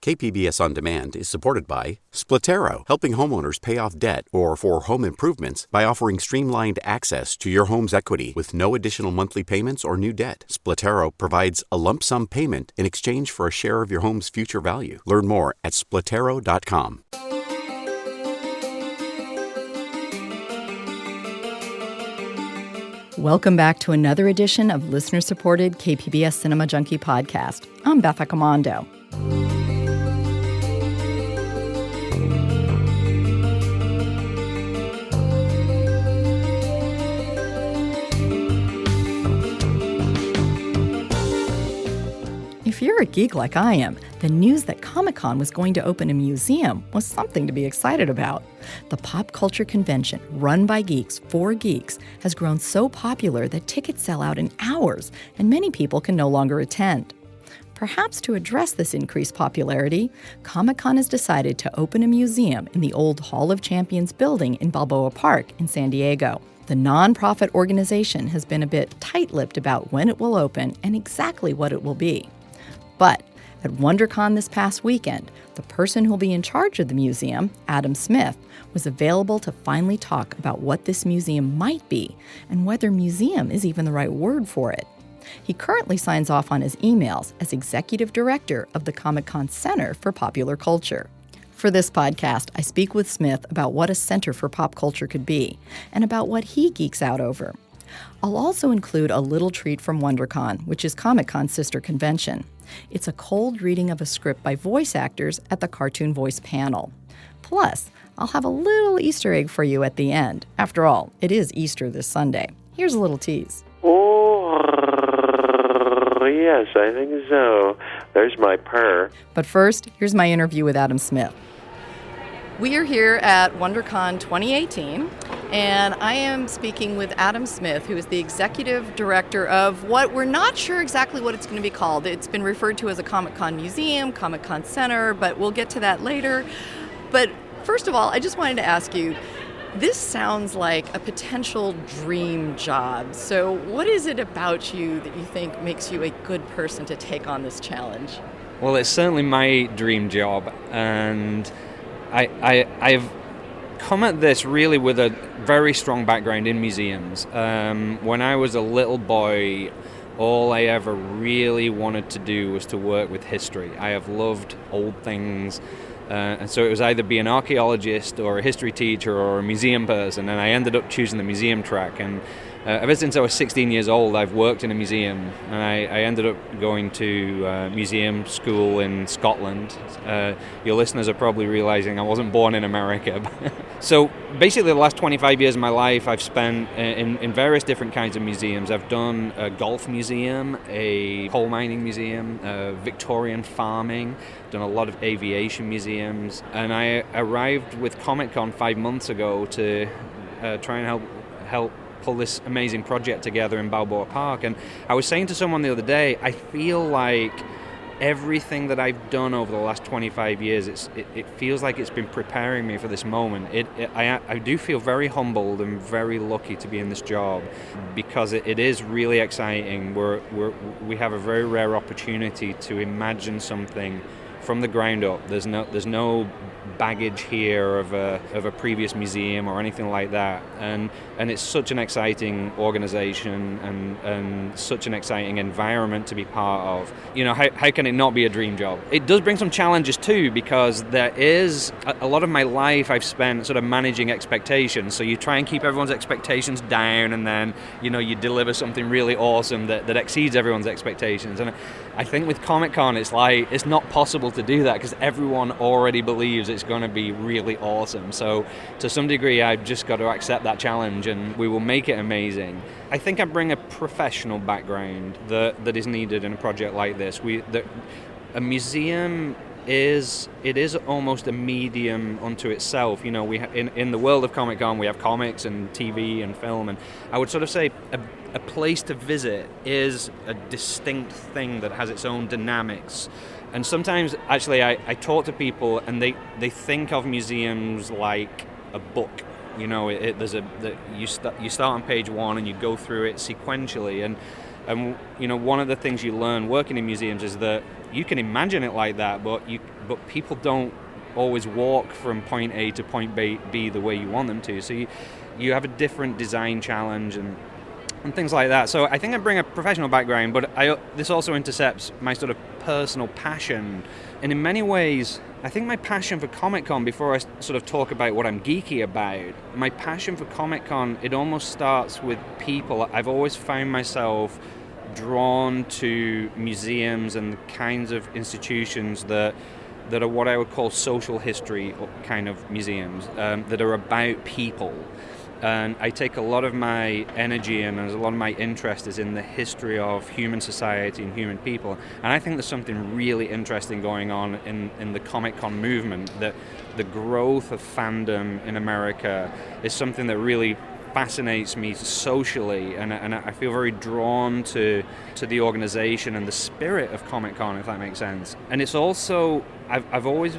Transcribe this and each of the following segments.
KPBS On Demand is supported by Splatero, helping homeowners pay off debt or for home improvements by offering streamlined access to your home's equity with no additional monthly payments or new debt. Splatero provides a lump sum payment in exchange for a share of your home's future value. Learn more at splatero.com. Welcome back to another edition of listener-supported KPBS Cinema Junkie podcast. I'm Beth Accomando. If you're a geek like I am, the news that Comic-Con was going to open a museum was something to be excited about. The pop culture convention, run by geeks for geeks, has grown so popular that tickets sell out in hours, and many people can no longer attend. Perhaps to address this increased popularity, Comic-Con has decided to open a museum in the old Hall of Champions building in Balboa Park in San Diego. The nonprofit organization has been a bit tight-lipped about when it will open and exactly what it will be. But at WonderCon this past weekend, the person who'll be in charge of the museum, Adam Smith, was available to finally talk about what this museum might be and whether museum is even the right word for it. He currently signs off on his emails as executive director of the Comic-Con Center for Popular Culture. For this podcast, I speak with Smith about what a center for pop culture could be and about what he geeks out over. I'll also include a little treat from WonderCon, which is Comic-Con's sister convention. It's a cold reading of a script by voice actors at the Cartoon Voice panel. Plus, I'll have a little Easter egg for you at the end. After all, it is Easter this Sunday. Here's a little tease. Oh, yes, I think so. There's my purr. But first, here's my interview with Adam Smith. We are here at WonderCon 2018, and I am speaking with Adam Smith, who is the executive director of what we're not sure exactly what it's going to be called. It's been referred to as a Comic-Con museum, Comic-Con Center, but we'll get to that later. But first of all, I just wanted to ask you, this sounds like a potential dream job. So what is it about you that you think makes you a good person to take on this challenge? Well, it's certainly my dream job, and I've come at this really with a very strong background in museums. When I was a little boy, all I ever really wanted to do was to work with history. I have loved old things, and so it was either be an archaeologist or a history teacher or a museum person, and I ended up choosing the museum track. And ever since I was 16 years old, I've worked in a museum, and I ended up going to museum school in Scotland. Your listeners are probably realizing I wasn't born in America. So basically the last 25 years of my life I've spent in various different kinds of museums. I've done a golf museum, a coal mining museum, Victorian farming, done a lot of aviation museums, and I arrived with Comic-Con 5 months ago to try and help pull this amazing project together in Balboa Park. And I was saying to someone the other day, I feel like everything that I've done over the last 25 years, it feels like it's been preparing me for this moment. I do feel very humbled and very lucky to be in this job because it is really exciting. We have a very rare opportunity to imagine something from the ground up. There's no baggage here of a previous museum or anything like that, and it's such an exciting organization and such an exciting environment to be part of. You know, how can it not be a dream job? It does bring some challenges too, because there is a lot of my life I've spent sort of managing expectations. So you try and keep everyone's expectations down, and then you deliver something really awesome that exceeds everyone's expectations. And I think with Comic-Con, it's like it's not possible to do that because everyone already believes it's going to be really awesome. So to some degree, I've just got to accept that challenge, and we will make it amazing. I think I bring a professional background that is needed in a project like this. A museum is almost a medium unto itself. You know, we in the world of Comic-Con, we have comics and TV and film, and I would sort of say a place to visit is a distinct thing that has its own dynamics. And sometimes, actually, I talk to people and they think of museums like a book. You know, you start on page 1 and you go through it sequentially. And you know, one of the things you learn working in museums is that you can imagine it like that, but but people don't always walk from point A to point B the way you want them to. So you have a different design challenge and things like that. So I think I bring a professional background, but this also intercepts my sort of personal passion. And in many ways, I think my passion for Comic-Con, before I sort of talk about what I'm geeky about, my passion for Comic-Con, it almost starts with people. I've always found myself drawn to museums and the kinds of institutions that are what I would call social history kind of museums, that are about people. And I take a lot of my energy and a lot of my interest is in the history of human society and human people. And I think there's something really interesting going on in the Comic-Con movement, that the growth of fandom in America is something that really fascinates me socially, and I feel very drawn to the organization and the spirit of Comic-Con, if that makes sense. And it's also, I've always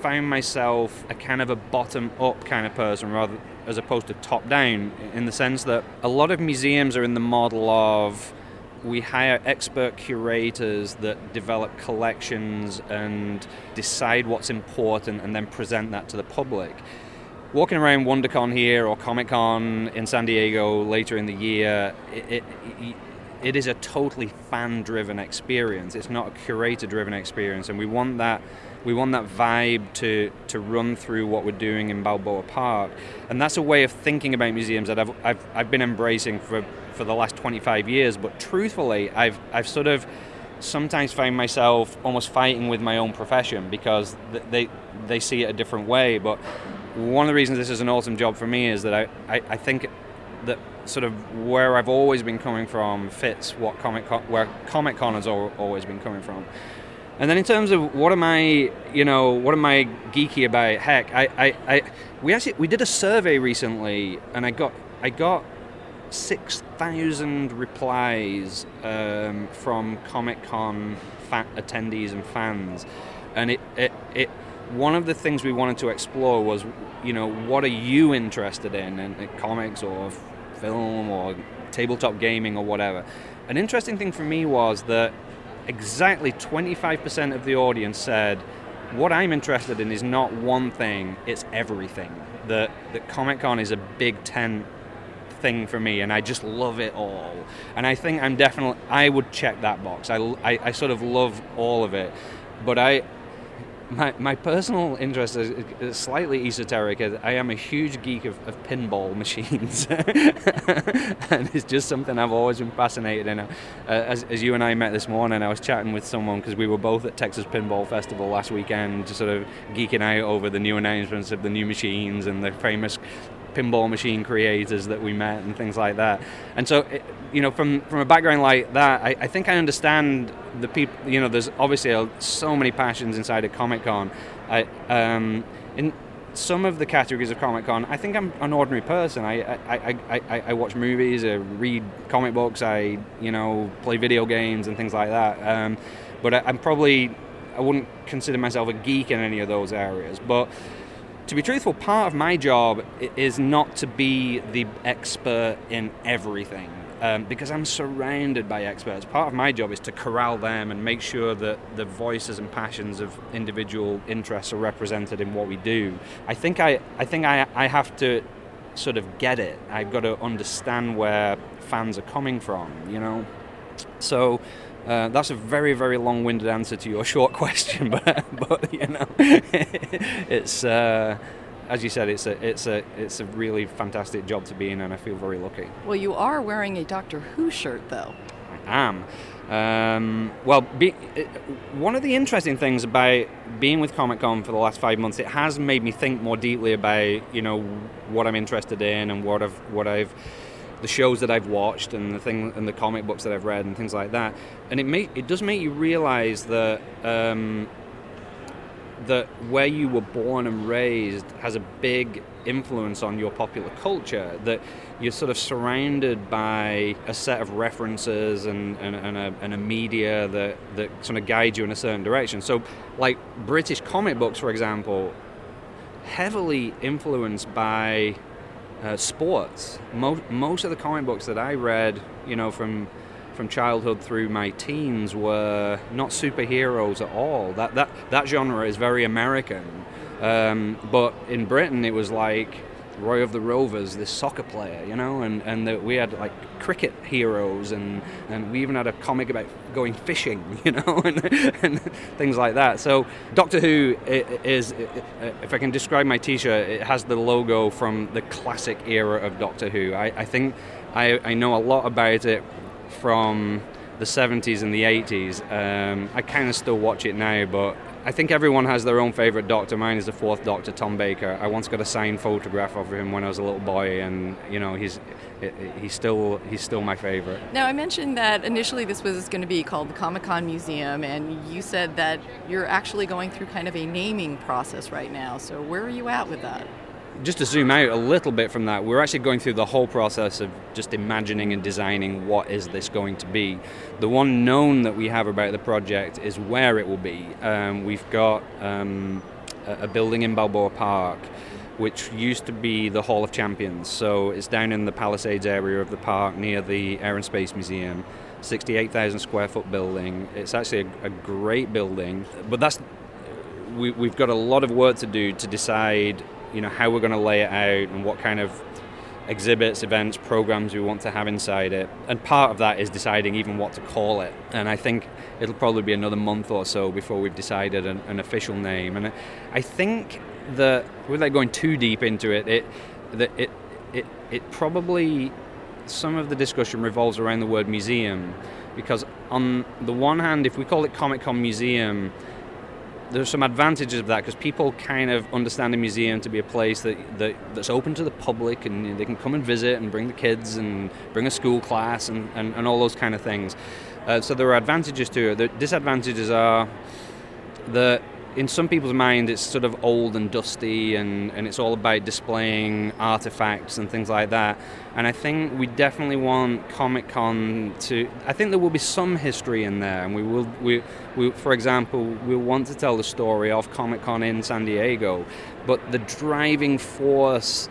found myself a kind of a bottom-up kind of person rather as opposed to top-down, in the sense that a lot of museums are in the model of we hire expert curators that develop collections and decide what's important and then present that to the public. Walking around WonderCon here or Comic-Con in San Diego later in the year, it is a totally fan-driven experience. It's not a curator-driven experience, and we want that vibe to run through what we're doing in Balboa Park. And that's a way of thinking about museums that I've been embracing for the last 25 years. But truthfully, I've sort of sometimes find myself almost fighting with my own profession because they see it a different way. But one of the reasons this is an awesome job for me is that I think that sort of where I've always been coming from fits where Comic-Con has always been coming from. And then in terms of what am I geeky about? Heck, we did a survey recently, and I got 6,000 replies from Comic-Con attendees and fans, and it one of the things we wanted to explore was, what are you interested in comics or film or tabletop gaming or whatever. An interesting thing for me was that exactly 25% of the audience said, what I'm interested in is not one thing, it's everything. That Comic-Con is a big tent thing for me, and I just love it all. And I think I would check that box. I sort of love all of it. But my personal interest is slightly esoteric. I am a huge geek of pinball machines. And it's just something I've always been fascinated in. As you and I met this morning, I was chatting with someone because we were both at Texas Pinball Festival last weekend, just sort of geeking out over the new announcements of the new machines and the famous pinball machine creators that we met and things like that. And so, from a background like that, I think I understand the people. There's obviously so many passions inside of Comic-Con. In some of the categories of Comic-Con, I think I'm an ordinary person. I watch movies, I read comic books, I play video games and things like that. But I wouldn't consider myself a geek in any of those areas. But to be truthful, part of my job is not to be the expert in everything, because I'm surrounded by experts. Part of my job is to corral them and make sure that the voices and passions of individual interests are represented in what we do. I think I have to sort of get it. I've got to understand where fans are coming from, So that's a very, very long-winded answer to your short question, but it's as you said, it's a really fantastic job to be in, and I feel very lucky. Well, you are wearing a Doctor Who shirt, though. I am. One of the interesting things about being with Comic-Con for the last 5 months, it has made me think more deeply about what I'm interested in and the shows that I've watched and the comic books that I've read and things like that. And it does make you realize that that where you were born and raised has a big influence on your popular culture, that you're sort of surrounded by a set of references and a media that sort of guide you in a certain direction. So like British comic books, for example, heavily influenced by sports. Most of the comic books that I read, from from childhood through my teens were not superheroes at all. That genre is very American. But in Britain, it was like Roy of the Rovers, this soccer player, and we had like cricket heroes, and we even had a comic about going fishing, and things like that. So Doctor Who is, if I can describe my T-shirt, it has the logo from the classic era of Doctor Who. I think I know a lot about it from the 70s and the 80s. I kind of still watch it now, but I think everyone has their own favourite Doctor. Mine is the fourth Doctor, Tom Baker. I once got a signed photograph of him when I was a little boy, and he's still my favourite. Now, I mentioned that initially this was going to be called the Comic-Con Museum, and you said that you're actually going through kind of a naming process right now. So where are you at with that? Just to zoom out a little bit from that, we're actually going through the whole process of just imagining and designing what is this going to be. The one known that we have about the project is where it will be. We've got a building in Balboa Park, which used to be the Hall of Champions. So it's down in the Palisades area of the park near the Air and Space Museum, 68,000 square foot building. It's actually a great building, but we've got a lot of work to do to decide how we're going to lay it out and what kind of exhibits, events, programs we want to have inside it. And part of that is deciding even what to call it. And I think it'll probably be another month or so before we've decided an official name. And I think that, without going too deep into it, it probably, some of the discussion revolves around the word museum. Because on the one hand, if we call it Comic-Con Museum, there's some advantages of that, because people kind of understand a museum to be a place that's open to the public, and they can come and visit and bring the kids and bring a school class and all those kind of things. So there are advantages to it. The disadvantages are that in some people's mind it's sort of old and dusty, and it's all about displaying artifacts and things like that. And I think we definitely want Comic-Con to, I think there will be some history in there, and we for example, we'll want to tell the story of Comic-Con in San Diego, but the driving force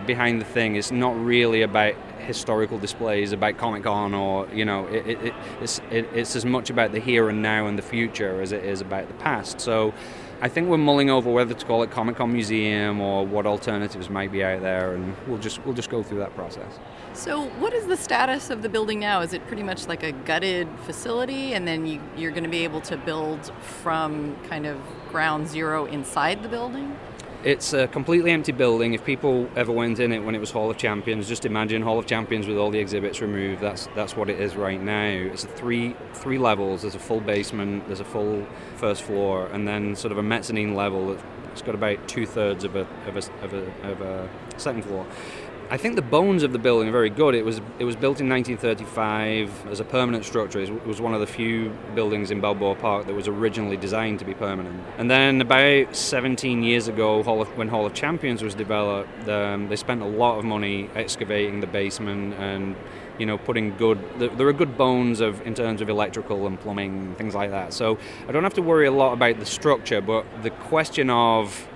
behind the thing is not really about historical displays, about Comic-Con, or it's as much about the here and now and the future as it is about the past. So I think we're mulling over whether to call it Comic-Con Museum or what alternatives might be out there, and we'll just go through that process. So what is the status of the building now? Is it pretty much like a gutted facility, and then you're going to be able to build from kind of ground zero inside the building? It's a completely empty building. If people ever went in it when it was Hall of Champions, just imagine Hall of Champions with all the exhibits removed. That's what it is right now. It's three levels. There's a full basement, there's a full first floor, and then sort of a mezzanine level. It's got about 2/3 of a second floor. I think the bones of the building are very good. It was built in 1935 as a permanent structure. It was one of the few buildings in Balboa Park that was originally designed to be permanent. And then about 17 years ago, when Hall of Champions was developed, they spent a lot of money excavating the basement and putting there are good bones in terms of electrical and plumbing, things like that. So I don't have to worry a lot about the structure, but the question of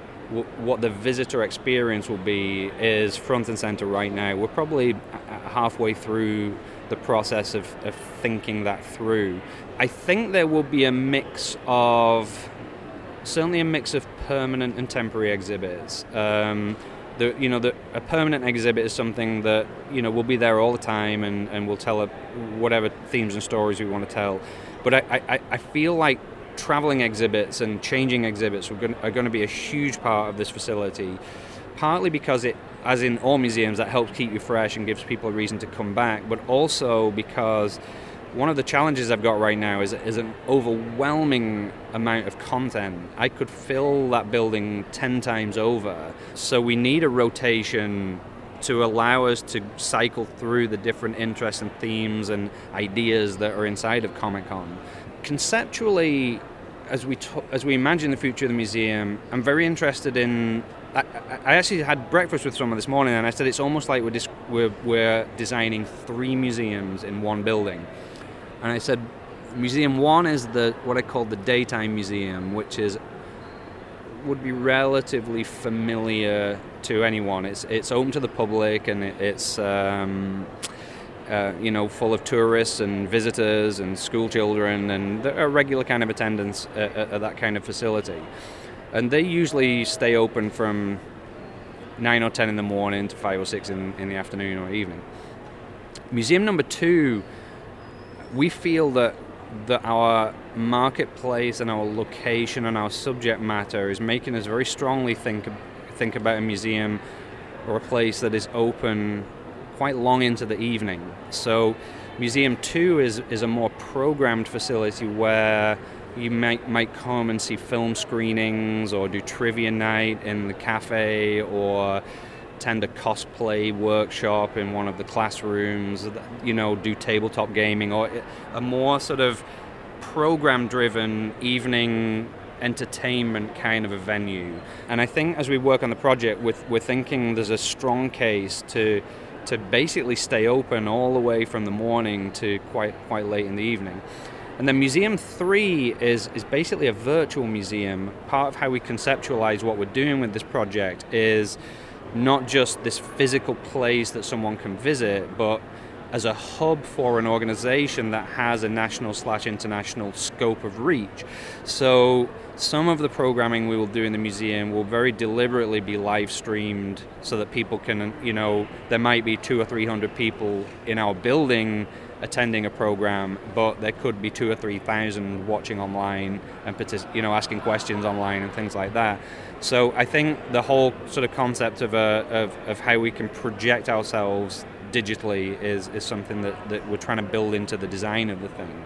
what the visitor experience will be is front and center right now. We're probably halfway through the process of thinking that through. I think there will be certainly a mix of permanent and temporary exhibits. A permanent exhibit is something that will be there all the time and will tell whatever themes and stories we want to tell. But I feel like traveling exhibits and changing exhibits are going to be a huge part of this facility, partly because as in all museums, that helps keep you fresh and gives people a reason to come back, but also because one of the challenges I've got right now is an overwhelming amount of content. I could fill that building 10 times over, so we need a rotation to allow us to cycle through the different interests and themes and ideas that are inside of Comic-Con. Conceptually, as we imagine the future of the museum, I'm very interested in. I actually had breakfast with someone this morning, and I said it's almost like we're designing 3 museums in one building. And I said, Museum 1 is what I call the daytime museum, which would be relatively familiar to anyone. It's open to the public, and full of tourists and visitors and school children and a regular kind of attendance at that kind of facility. And they usually stay open from 9 or 10 in the morning to 5 or 6 in the afternoon or evening. Museum number 2, we feel that our marketplace and our location and our subject matter is making us very strongly think about a museum or a place that is open quite long into the evening. So Museum 2 is a more programmed facility where you might come and see film screenings or do trivia night in the cafe or attend a cosplay workshop in one of the classrooms, do tabletop gaming, or a more sort of program-driven evening entertainment kind of a venue. And I think as we work on the project, we're thinking there's a strong case to basically stay open all the way from the morning to quite late in the evening. And then Museum 3 is basically a virtual museum. Part of how we conceptualize what we're doing with this project is not just this physical place that someone can visit, but as a hub for an organization that has a national/international scope of reach. So some of the programming we will do in the museum will very deliberately be live streamed so that people can, there might be 200 or 300 people in our building attending a program, but there could be 2,000 or 3,000 watching online and asking questions online and things like that. So I think the whole sort of concept of how we can project ourselves digitally is something that we're trying to build into the design of the thing.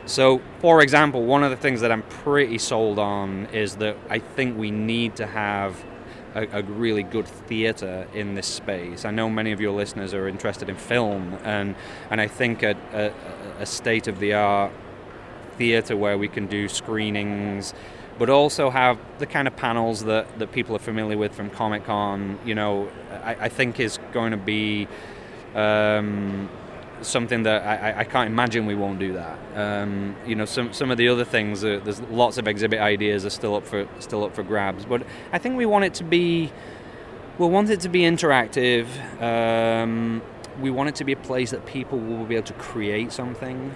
So, for example, one of the things that I'm pretty sold on is that I think we need to have a really good theatre in this space. I know many of your listeners are interested in film, and I think a state-of-the-art theatre where we can do screenings, but also have the kind of panels that people are familiar with from Comic-Con, I think is going to be something that I can't imagine we won't do that. Some of the other things, there's lots of exhibit ideas are still up for grabs, but I think we want it to be interactive. We want it to be a place that people will be able to create something.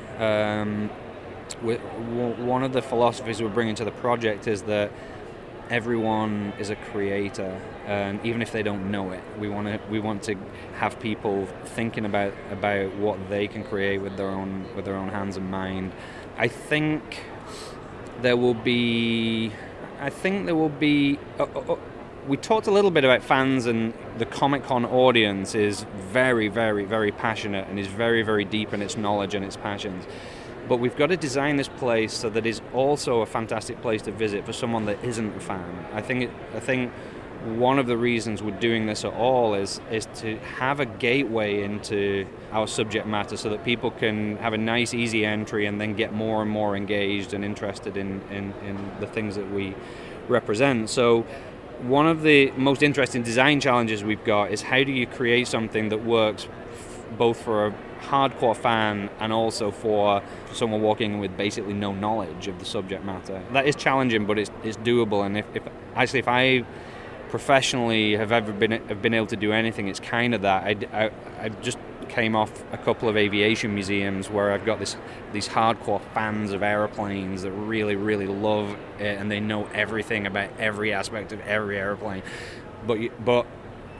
One of the philosophies we're bringing to the project is that everyone is a creator, and even if they don't know it, we want to have people thinking about what they can create with their own hands and mind. I think there will be. We talked a little bit about fans, and the Comic-Con audience is very, very, very passionate and is very, very deep in its knowledge and its passions. But we've got to design this place so that it's also a fantastic place to visit for someone that isn't a fan. I think one of the reasons we're doing this at all is to have a gateway into our subject matter so that people can have a nice, easy entry and then get more and more engaged and interested in the things that we represent. So one of the most interesting design challenges we've got is how do you create something that works both for a hardcore fan and also for someone walking in with basically no knowledge of the subject matter. That is challenging, but it's doable. And if I professionally have ever been able to do anything, it's kind of that. I just came off a couple of aviation museums where I've got these hardcore fans of airplanes that really, really love it, and they know everything about every aspect of every airplane. But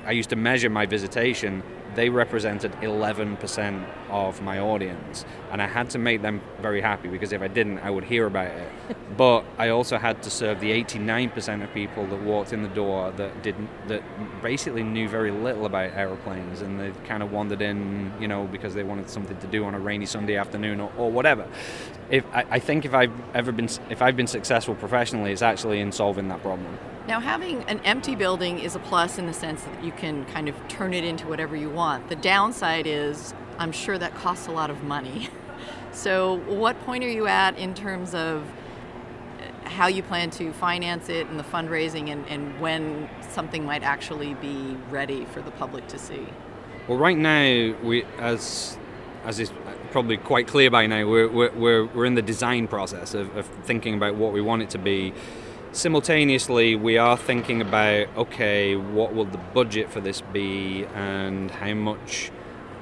I used to measure my visitation. They represented 11% of my audience, and I had to make them very happy, because if I didn't, I would hear about it. But I also had to serve the 89% of people that walked in the door that basically knew very little about airplanes, and they kind of wandered in, because they wanted something to do on a rainy Sunday afternoon or whatever. I think if I've been successful professionally, it's actually in solving that problem. Now, having an empty building is a plus in the sense that you can kind of turn it into whatever you want. The downside is, I'm sure that costs a lot of money. So what point are you at in terms of how you plan to finance it and the fundraising, and when something might actually be ready for the public to see? Well, right now, we, as is probably quite clear by now, we're in the design process of thinking about what we want it to be. Simultaneously, we are thinking about, okay, what will the budget for this be, and how much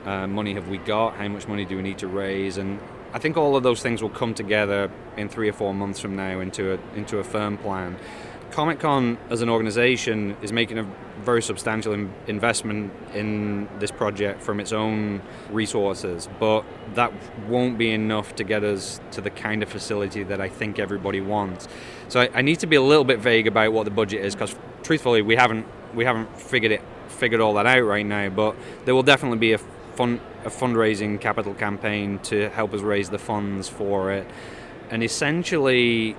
money have we got, how much money do we need to raise, and I think all of those things will come together in 3 or 4 months from now into a firm plan. Comic-Con as an organization is making a very substantial investment in this project from its own resources, but that won't be enough to get us to the kind of facility that I think everybody wants. So I need to be a little bit vague about what the budget is, because truthfully we haven't figured all that out right now, but there will definitely be a fundraising capital campaign to help us raise the funds for it. And essentially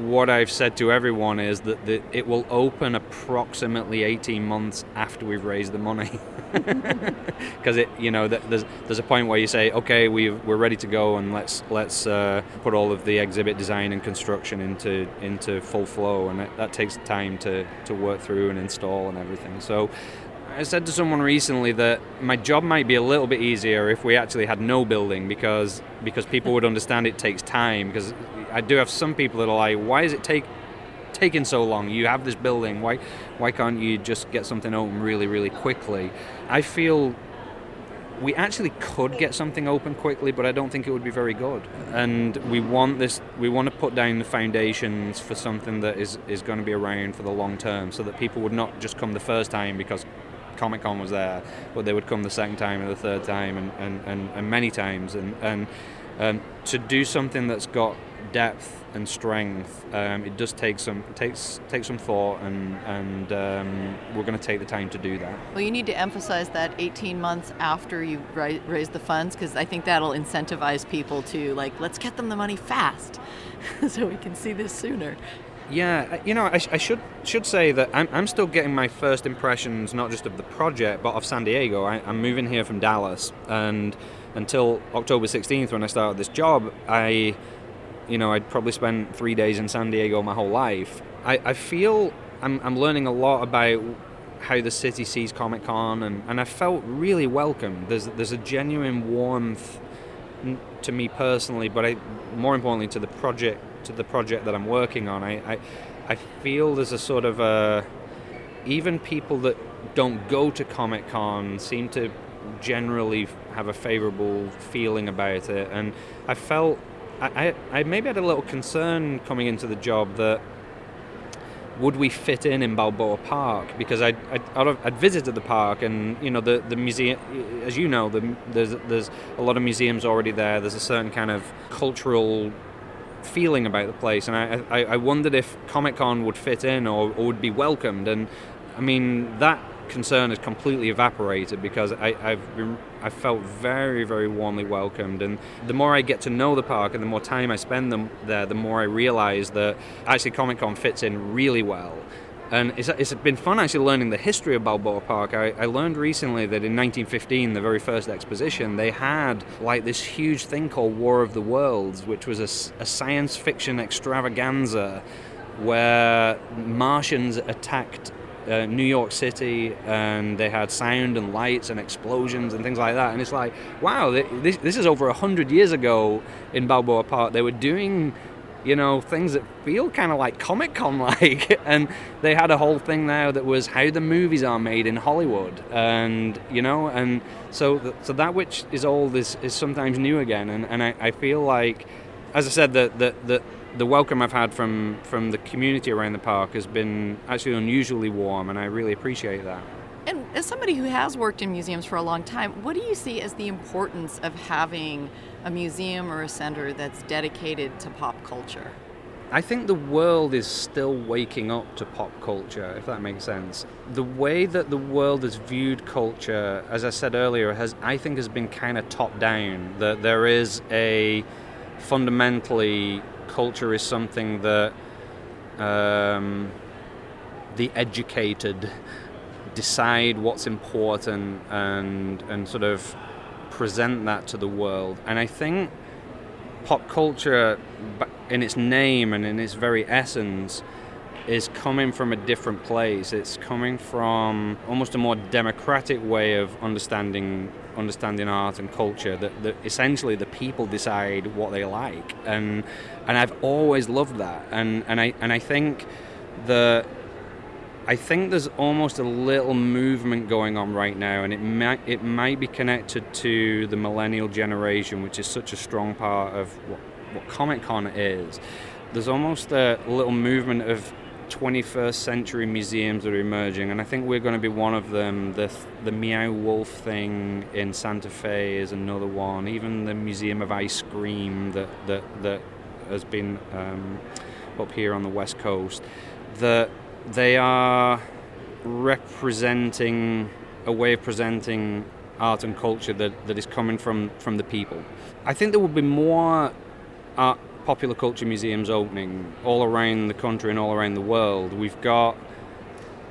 what I've said to everyone is that it will open approximately 18 months after we've raised the money, because there's a point where you say, okay, we're ready to go, and let's put all of the exhibit design and construction into full flow, and that takes time to work through and install and everything. So I said to someone recently that my job might be a little bit easier if we actually had no building, because people would understand it takes time. Because I do have some people that are like, why is it taking so long? You have this building, why can't you just get something open really, really quickly? I feel we actually could get something open quickly, but I don't think it would be very good. And we want to put down the foundations for something that is going to be around for the long term, so that people would not just come the first time because Comic-Con was there, but they would come the second time and the third time and many times, and to do something that's got depth and strength, it does take some thought, and we're going to take the time to do that. Well, you need to emphasize that 18 months after you raise the funds, because I think that'll incentivize people to, like, let's get them the money fast so we can see this sooner. Yeah, I should say that I'm still getting my first impressions, not just of the project, but of San Diego. I'm moving here from Dallas, and until October 16th, when I started this job, I'd probably spent 3 days in San Diego my whole life. I feel I'm learning a lot about how the city sees Comic-Con, and I felt really welcome. There's a genuine warmth to me personally, but more importantly to the project that I'm working on. I feel there's a sort of even people that don't go to Comic-Con seem to generally have a favorable feeling about it, and I felt I maybe had a little concern coming into the job that would we fit in Balboa Park, because I'd visited the park, and the museum, as you know, there's a lot of museums already there. There's a certain kind of cultural feeling about the place, and I wondered if Comic-Con would fit in or would be welcomed, and I mean that concern has completely evaporated, because I felt very, very warmly welcomed. And the more I get to know the park and the more time I spend there, the more I realize that actually Comic-Con fits in really well. And it's been fun actually learning the history of Balboa Park. I learned recently that in 1915, the very first exposition, they had like this huge thing called War of the Worlds, which was a science fiction extravaganza where Martians attacked New York City, and they had sound and lights and explosions and things like that. And it's like, wow, this is over 100 years ago in Balboa Park. They were doing things that feel kind of like Comic-Con like, and they had a whole thing there that was how the movies are made in Hollywood, and and so that which is old is sometimes new again, and I feel like, as I said, the welcome I've had from the community around the park has been actually unusually warm, and I really appreciate that. And as somebody who has worked in museums for a long time, what do you see as the importance of having a museum or a center that's dedicated to pop culture? I think the world is still waking up to pop culture, if that makes sense. The way that the world has viewed culture, as I said earlier, I think has been kind of top down. That there is fundamentally, culture is something that the educated decide what's important and sort of present that to the world. And I think pop culture, in its name and in its very essence, is coming from a different place. It's coming from almost a more democratic way of understanding art and culture, that essentially the people decide what they like, and I've always loved that, and I think that I think there's almost a little movement going on right now, and it might be connected to the millennial generation, which is such a strong part of what Comic-Con is. There's almost a little movement of 21st century museums that are emerging, and I think we're going to be one of them. The Meow Wolf thing in Santa Fe is another one. Even the Museum of Ice Cream that has been up here on the West Coast. They are representing a way of presenting art and culture that is coming from the people. I think there will be more popular culture museums opening all around the country and all around the world.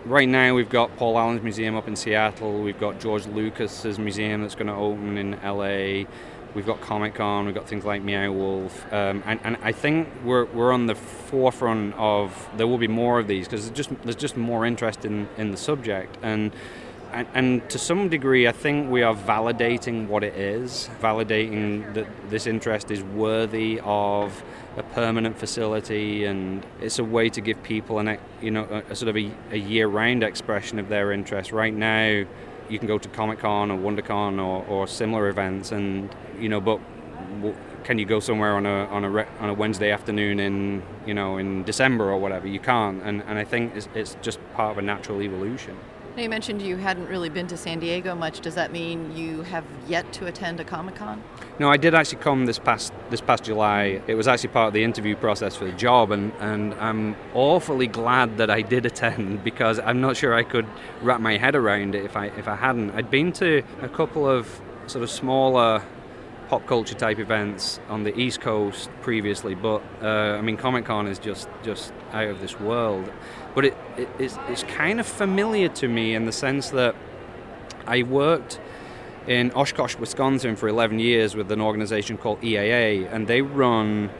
Right now we've got Paul Allen's museum up in Seattle, we've got George Lucas's museum that's going to open in LA, we've got Comic-Con, we've got things like Meow Wolf, and I think we're on the forefront of, there will be more of these because there's just more interest in the subject, and to some degree I think we are validating what it is, validating that this interest is worthy of a permanent facility, and it's a way to give people a sort of a year-round expression of their interest. Right now you can go to Comic-Con or WonderCon or similar events, and but can you go somewhere on a Wednesday afternoon in December or whatever? You can't, and I think it's just part of a natural evolution. Now, you mentioned you hadn't really been to San Diego much. Does that mean you have yet to attend a Comic-Con? No, I did actually come this past July. It was actually part of the interview process for the job, and I'm awfully glad that I did attend, because I'm not sure I could wrap my head around it if I hadn't. I'd been to a couple of sort of smaller pop culture type events on the East Coast previously, but Comic-Con is just out of this world. But it's kind of familiar to me in the sense that I worked in Oshkosh, Wisconsin for 11 years with an organization called EAA, and they run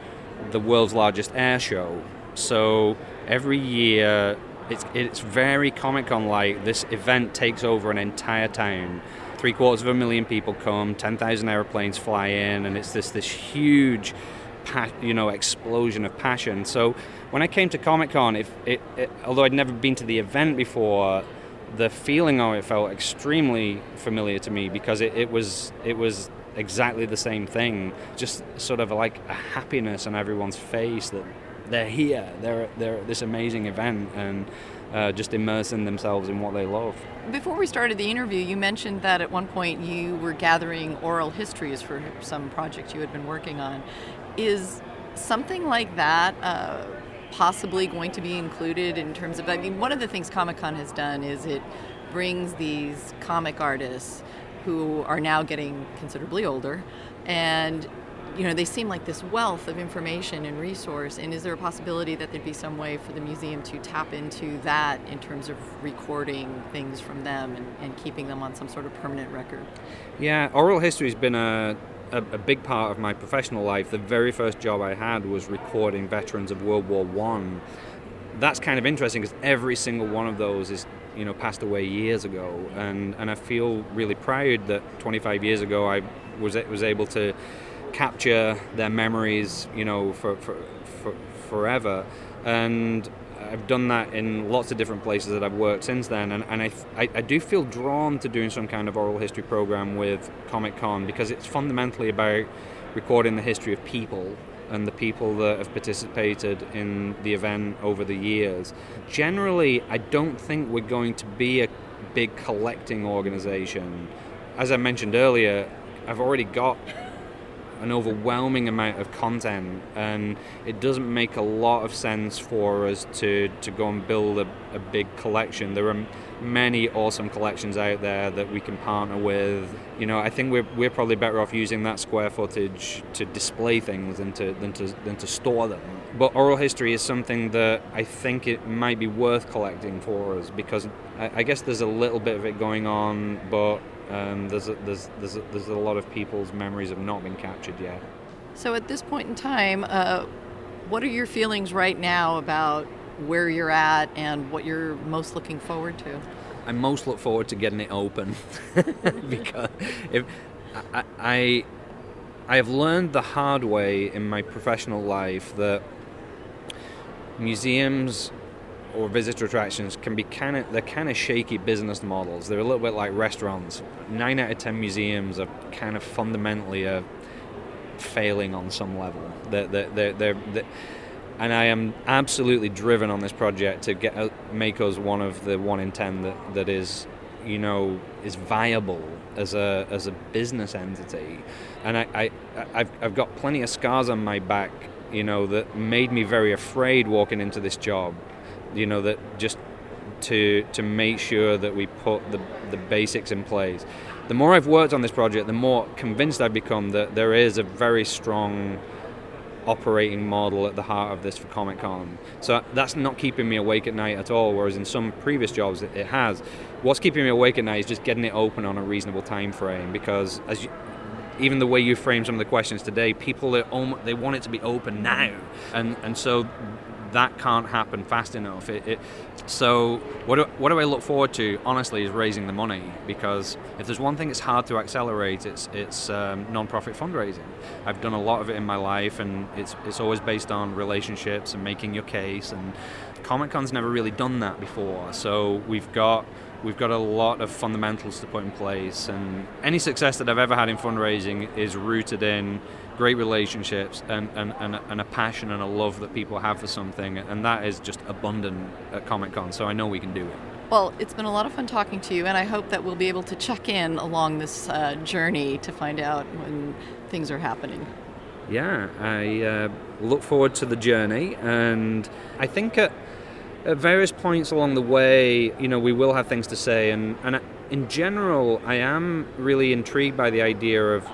the world's largest air show. So every year, it's very Comic-Con-like. This event takes over an entire town. 750,000 people come, 10,000 airplanes fly in, and it's this huge explosion of passion. So when I came to Comic-Con, although I'd never been to the event before, the feeling of it felt extremely familiar to me, because it was exactly the same thing, just sort of like a happiness on everyone's face that they're here, they're at this amazing event, and just immersing themselves in what they love. Before we started the interview, you mentioned that at one point you were gathering oral histories for some project you had been working on. Is something like that possibly going to be included in terms of, one of the things Comic-Con has done is it brings these comic artists who are now getting considerably older, and they seem like this wealth of information and resource, and is there a possibility that there'd be some way for the museum to tap into that in terms of recording things from them and keeping them on some sort of permanent record? Yeah, oral history has been a big part of my professional life. The very first job I had was recording veterans of World War I. That's kind of interesting because every single one of those is passed away years ago, and I feel really proud that 25 years ago I was able to capture their memories for forever, and I've done that in lots of different places that I've worked since then, and I do feel drawn to doing some kind of oral history program with Comic-Con, because it's fundamentally about recording the history of people and the people that have participated in the event over the years. Generally, I don't think we're going to be a big collecting organization. As I mentioned earlier, I've already got an overwhelming amount of content, and it doesn't make a lot of sense for us to go and build a big collection. There are many awesome collections out there that we can partner with. I think we're probably better off using that square footage to display things than to store them. But oral history is something that I think it might be worth collecting for us, because I guess there's a little bit of it going on, but there's a lot of people's memories have not been captured yet. So at this point in time, what are your feelings right now about where you're at and what you're most looking forward to? I most look forward to getting it open because if I have learned the hard way in my professional life that museums or visitor attractions can be they're kind of shaky business models. They're a little bit like restaurants. 9 out of 10 museums are kind of fundamentally failing on some level. And I am absolutely driven on this project to make us one of the 1 in 10 that is, is viable as a business entity. And I've got plenty of scars on my back, that made me very afraid walking into this job. That just to make sure that we put the basics in place. The more I've worked on this project, the more convinced I've become that there is a very strong operating model at the heart of this for Comic-Con. So that's not keeping me awake at night at all, whereas in some previous jobs it has. What's keeping me awake at night is just getting it open on a reasonable time frame, because even the way you frame some of the questions today, people they want it to be open now, and so that can't happen fast enough. So what do I look forward to, honestly, is raising the money, because if there's one thing that's hard to accelerate, it's non-profit fundraising. I've done a lot of it in my life, and it's always based on relationships and making your case, and Comic-Con's never really done that before. So we've got a lot of fundamentals to put in place, and any success that I've ever had in fundraising is rooted in great relationships and a passion and a love that people have for something, and that is just abundant at Comic-Con, so I know we can do it. Well, it's been a lot of fun talking to you, and I hope that we'll be able to check in along this journey to find out when things are happening. Yeah, I look forward to the journey, and I think at various points along the way, we will have things to say, and in general, I am really intrigued by the idea of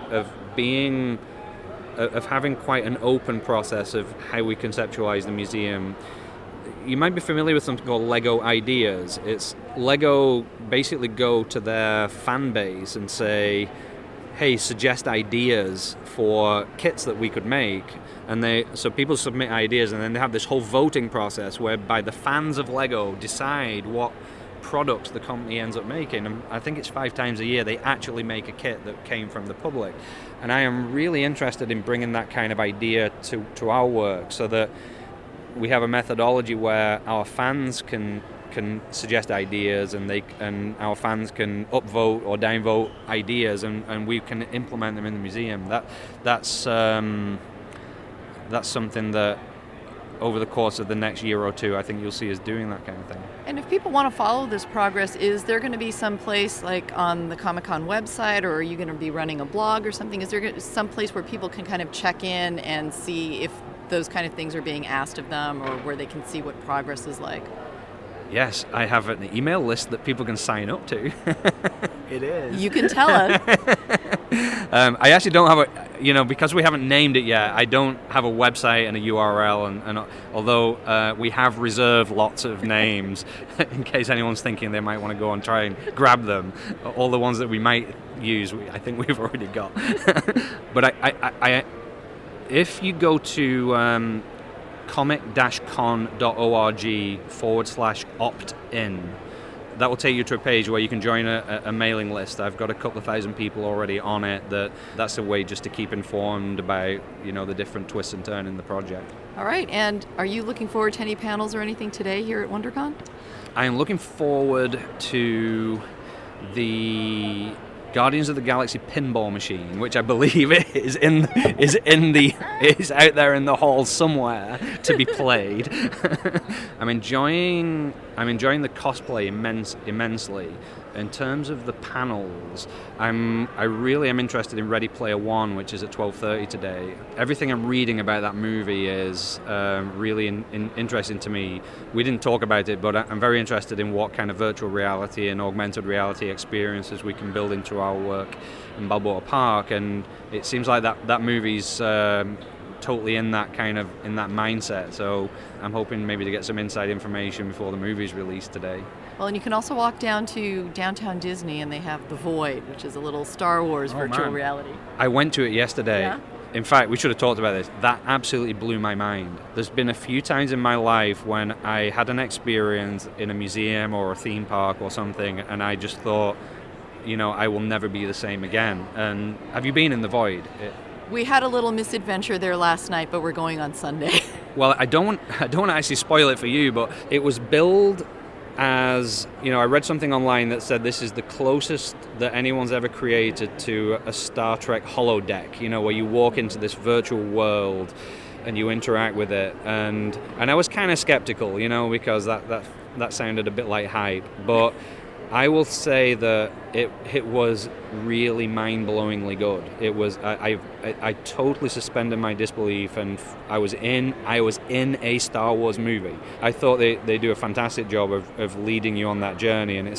having quite an open process of how we conceptualize the museum. You might be familiar with something called Lego Ideas. It's Lego basically go to their fan base and say, hey, suggest ideas for kits that we could make. And so people submit ideas, and then they have this whole voting process whereby the fans of Lego decide what products the company ends up making. And I think it's 5 times a year they actually make a kit that came from the public. And I am really interested in bringing that kind of idea to our work, so that we have a methodology where our fans can suggest ideas, and our fans can upvote or downvote ideas, and we can implement them in the museum. That's something that over the course of the next year or two, I think you'll see us doing that kind of thing. And if people want to follow this progress, is there going to be some place like on the Comic-Con website, or are you going to be running a blog or something? Is there some place where people can kind of check in and see if those kind of things are being asked of them, or where they can see what progress is like? Yes, I have an email list that people can sign up to. It is. You can tell us. I actually don't have because we haven't named it yet, I don't have a website and a URL, and although we have reserved lots of names in case anyone's thinking they might want to go and try and grab them, all the ones that we might use, I think we've already got. But I if you go to comic-con.org/opt-in, that will take you to a page where you can join a mailing list. I've got a couple of thousand people already on it. That's a way just to keep informed about the different twists and turns in the project. All right, and are you looking forward to any panels or anything today here at WonderCon? I am looking forward to the Guardians of the Galaxy pinball machine, which I believe is out there in the hall somewhere to be played. I'm enjoying the cosplay immensely. In terms of the panels, I really am interested in Ready Player One, which is at 12:30 today. Everything I'm reading about that movie is really interesting to me. We didn't talk about it, but I'm very interested in what kind of virtual reality and augmented reality experiences we can build into our work in Balboa Park. And it seems like that movie's totally in that mindset. So I'm hoping maybe to get some inside information before the movie's released today. Well, and you can also walk down to downtown Disney, and they have The Void, which is a little Star Wars virtual reality. I went to it yesterday. Yeah? In fact, we should have talked about this. That absolutely blew my mind. There's been a few times in my life when I had an experience in a museum or a theme park or something, and I just thought, I will never be the same again. And have you been in The Void? We had a little misadventure there last night, but we're going on Sunday. well, I don't want to actually spoil it for you, but it was billed as, I read something online that said this is the closest that anyone's ever created to a Star Trek holodeck, where you walk into this virtual world and you interact with it. And I was kind of skeptical, because that sounded a bit like hype. But I will say that it was really mind-blowingly good. It was I totally suspended my disbelief, and I was in a Star Wars movie. I thought they do a fantastic job of leading you on that journey, and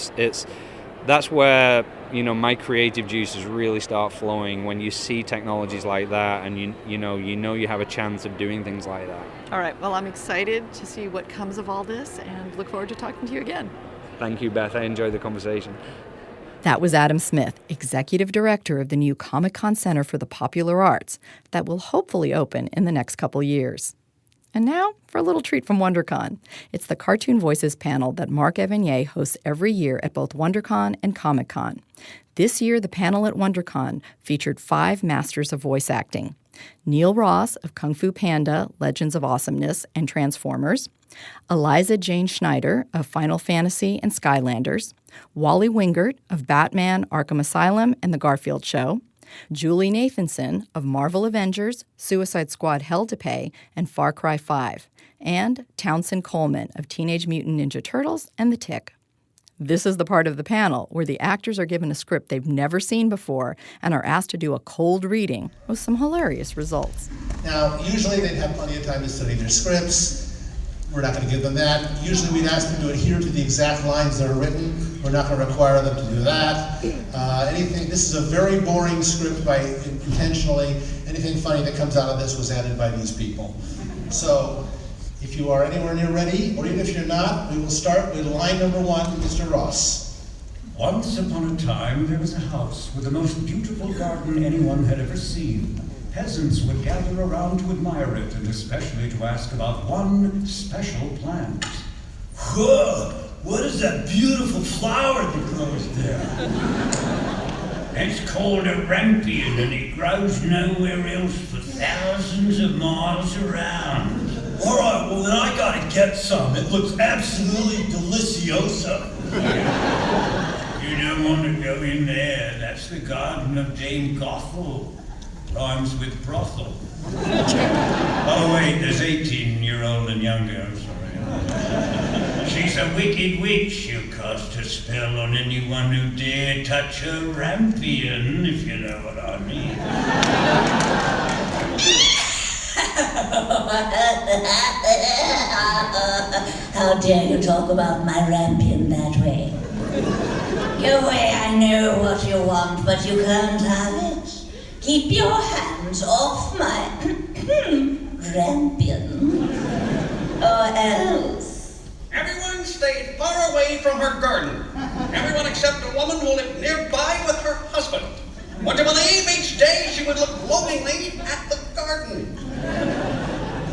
that's where my creative juices really start flowing when you see technologies like that, and you have a chance of doing things like that. All right, well, I'm excited to see what comes of all this and look forward to talking to you again. Thank you, Beth. I enjoyed the conversation. That was Adam Smith, Executive Director of the new Comic-Con Center for the Popular Arts that will hopefully open in the next couple years. And now for a little treat from WonderCon. It's the Cartoon Voices panel that Mark Evanier hosts every year at both WonderCon and Comic-Con. This year, the panel at WonderCon featured 5 masters of voice acting. Neil Ross of Kung Fu Panda, Legends of Awesomeness, and Transformers, Eliza Jane Schneider of Final Fantasy and Skylanders, Wally Wingert of Batman, Arkham Asylum, and The Garfield Show, Julie Nathanson of Marvel Avengers, Suicide Squad Hell to Pay, and Far Cry 5, and Townsend Coleman of Teenage Mutant Ninja Turtles and The Tick. This is the part of the panel where the actors are given a script they've never seen before and are asked to do a cold reading with some hilarious results. Now, usually they'd have plenty of time to study their scripts. We're not going to give them that. Usually we'd ask them to adhere to the exact lines that are written. We're not going to require them to do that. This is a very boring script intentionally. Anything funny that comes out of this was added by these people. So, if you are anywhere near ready, or even if you're not, we will start with line number 1, Mr. Ross. Once upon a time, there was a house with the most beautiful garden anyone had ever seen. Peasants would gather around to admire it, and especially to ask about one special plant. Whoa! What is that beautiful flower that grows there? It's called a rampion, and it grows nowhere else for thousands of miles around. All right, well then I gotta get some. It looks absolutely delicioso. You don't want to go in there. That's the garden of Dame Gothel. Rhymes with brothel. Oh wait, there's 18-year-old and younger, I'm sorry. She's a wicked witch. She'll cast a spell on anyone who dare touch her rampion, if you know what I mean. How dare you talk about my rampion that way? I know what you want, but you can't have it. Keep your hands off my rampion, or else. Everyone stay far away from her garden. Everyone except a woman who lived nearby with her husband. Would you believe each day she would look longingly at the garden?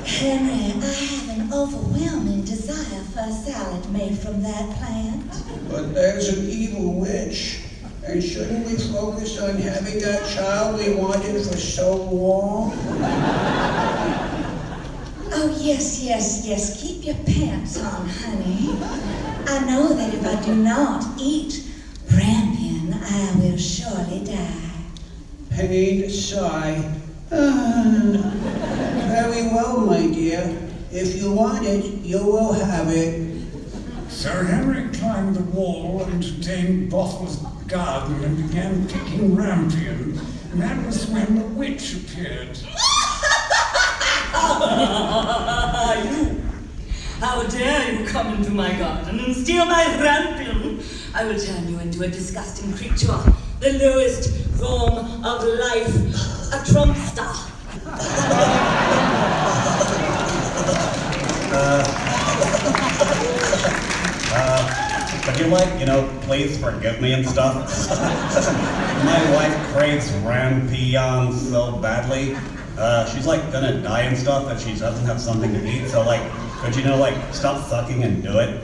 Henry, I have an overwhelming desire for a salad made from that plant. But there's an evil witch. And shouldn't we focus on having that child we wanted for so long? Oh, yes. Keep your pants on, honey. I know that if I do not eat rampion, I will surely die. Pained sigh. Very well, my dear. If you want it, you will have it. Sir Henry climbed the wall into Dame Bothel's garden and began picking rampion, and that was when the witch appeared. You! How dare you come into my garden and steal my rampion? I will turn you into a disgusting creature, the lowest form of life, a trumpster. Would you please forgive me and stuff? My wife craves rampion so badly. She's gonna die and stuff if she doesn't have something to eat. So could you stop sucking and do it?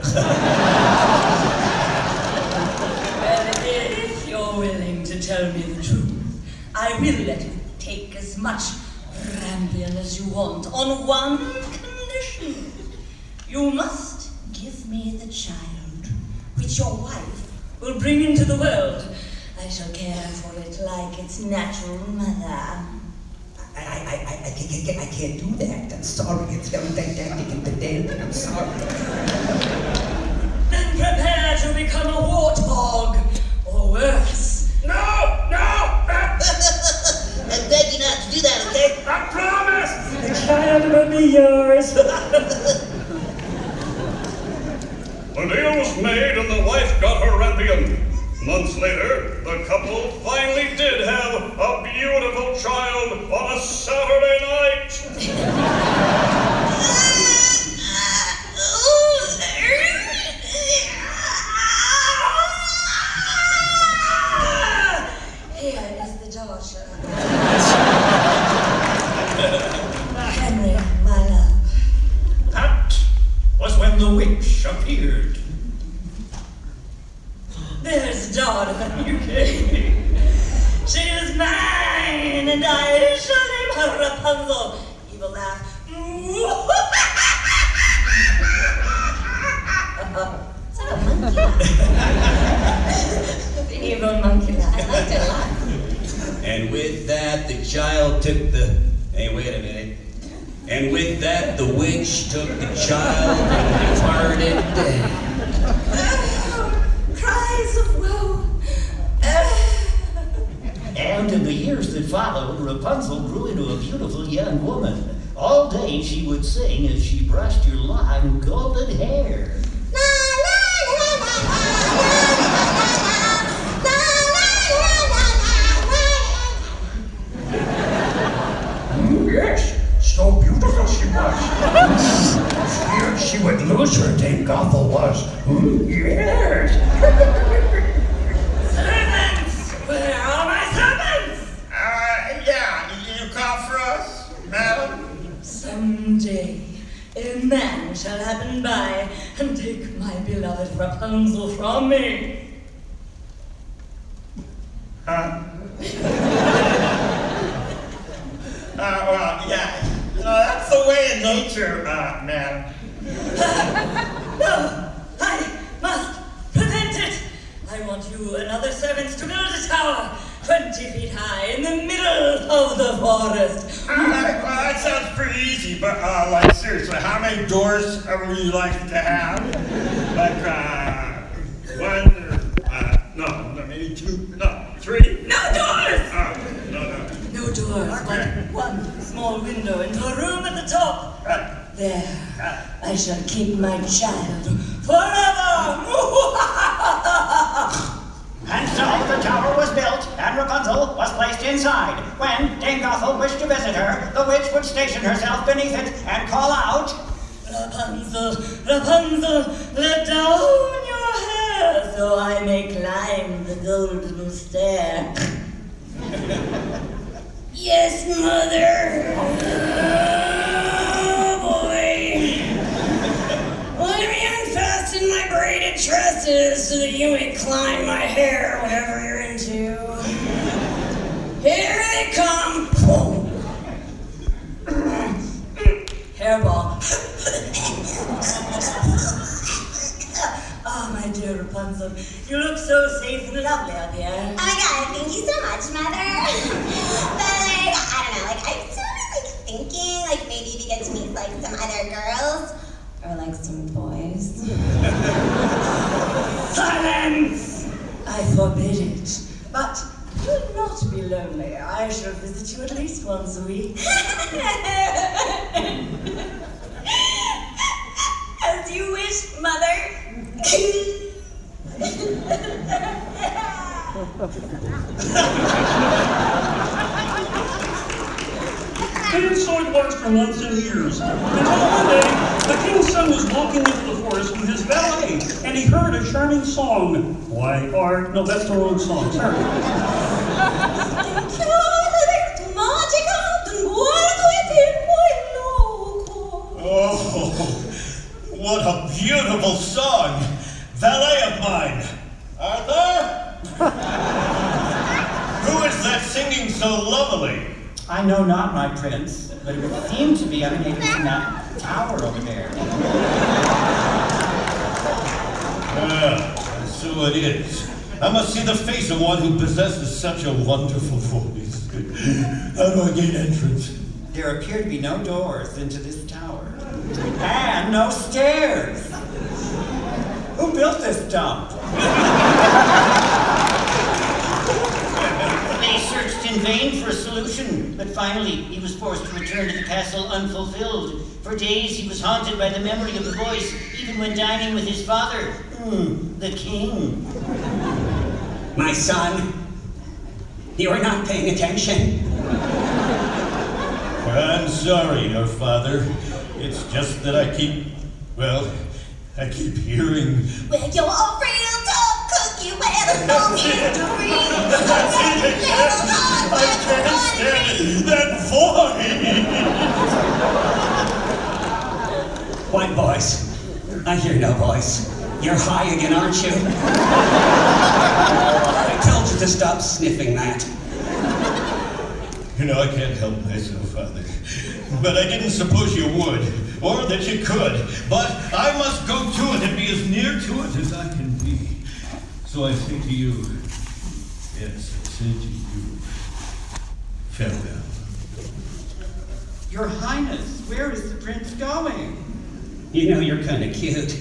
Well, if you're willing to tell me the truth, I will let you take as much rampion as you want on one condition. condition. You must give me the child, which your wife will bring into the world. I shall care for it like its natural mother. I can't do that. I'm sorry. It's very didactic and pedantic. I'm sorry. Then prepare to become a warthog, or worse. No! I beg you not to do that, okay? I promise! The child will be yours. The deal was made and the wife got her rampion. Months later, the couple finally did have a beautiful child on a Saturday night. Here is the daughter. Henry, my love. That was when the witch appeared. There's daughter, you kidding? She is mine, and I shall name her Rapunzel. Evil laugh. Is that a monkey laugh? Evil monkey laugh. I liked it a lot. And with that, the child took the... Hey, wait a minute. And with that, the witch took the child and departed dead. Cries of woe. And in the years that followed, Rapunzel grew into a beautiful young woman. All day she would sing as she brushed her long golden hair. Yes, so beautiful she was. Feared she would lose her, Dame Gothel was. Yes. Servants! Where are my servants? Yeah, you call for us, madam? Someday, a man shall happen by and take my beloved Rapunzel from me. Huh? Well, yeah. That's the way in nature, madam. No, I must prevent it. I want you and other servants to build a tower 20 feet high in the middle of the forest. Well, that sounds pretty easy, but, like, seriously, how many doors would you like to have? Like, one, no, maybe two, no, three? No doors! No. No doors, Okay. but one small window into a room at the top. There, I shall keep my child forever! And so the tower was built, and Rapunzel was placed inside. When Dame Gothel wished to visit her, the witch would station herself beneath it and call out, Rapunzel, Rapunzel, let down your hair so I may climb the golden stair. Yes, mother. Oh, boy. Let me unfasten my braided tresses so that you may climb my hair, whatever you're into. Here they come. Hairball. Oh, my dear Rapunzel, you look so safe and lovely up here. Oh my god, thank you so much, Mother. But like, I don't know, like I'm sort of like thinking like maybe to get to meet like some other girls or like some boys. Silence! I forbid it. But do not be lonely. I shall visit you at least once a week. As you wish, Mother. And so it was for months and years. Until one day, the king's son was walking into the forest with his valet, and he heard a charming song. No, that's the wrong song. Sorry. Oh, what a beautiful song. Valet of mine. Arthur? Who is that singing so lovely? I know not, my prince, but it would seem to be our native Snout. tower over there. So it is. I must see the face of one who possesses such a wonderful voice. How do I gain entrance? There appear to be no doors into this tower. And no stairs. Who built this dump? They searched in vain for a solution, but finally he was forced to return to the castle unfulfilled. For days he was haunted by the memory of the voice, even when dining with his father, the king. My son, you are not paying attention. I'm sorry, your father. It's just that I keep hearing. Well, you're a real tough cookie with a long history. I can't stand that voice. What voice? I hear no voice. You're high again, aren't you? I told you to stop sniffing that. You know, I can't help myself, Father. But I didn't suppose you would, or that you could. But I must go to it and be as near to it as I can be. So I say to you, yes, I say to you, farewell. Your Highness, where is the prince going? You know, you're kind of cute.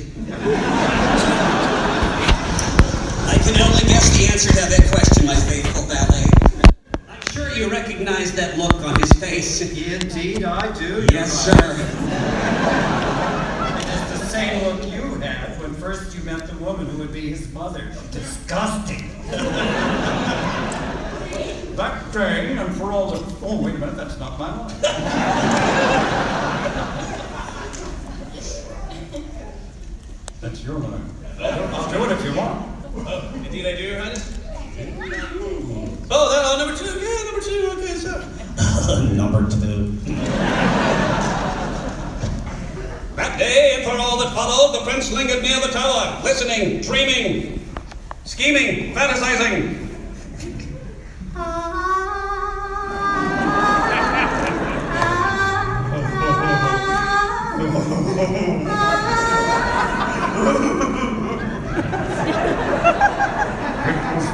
I can only guess the answer to that question, my faithful valet. I'm sure you recognize that look on his face. Indeed, I do. Yes, sir. It is the same look you had when first you met the woman who would be his mother. Disgusting. That day, and for all the... Oh, wait a minute, that's not my line. That's your line. I'll do it if you want. Oh, indeed I do, Your Highness. Oh, that number 2. Yeah, number 2. Okay, so. Number 2. That day, and for all that followed, the prince lingered near the tower, listening, dreaming, scheming, fantasizing.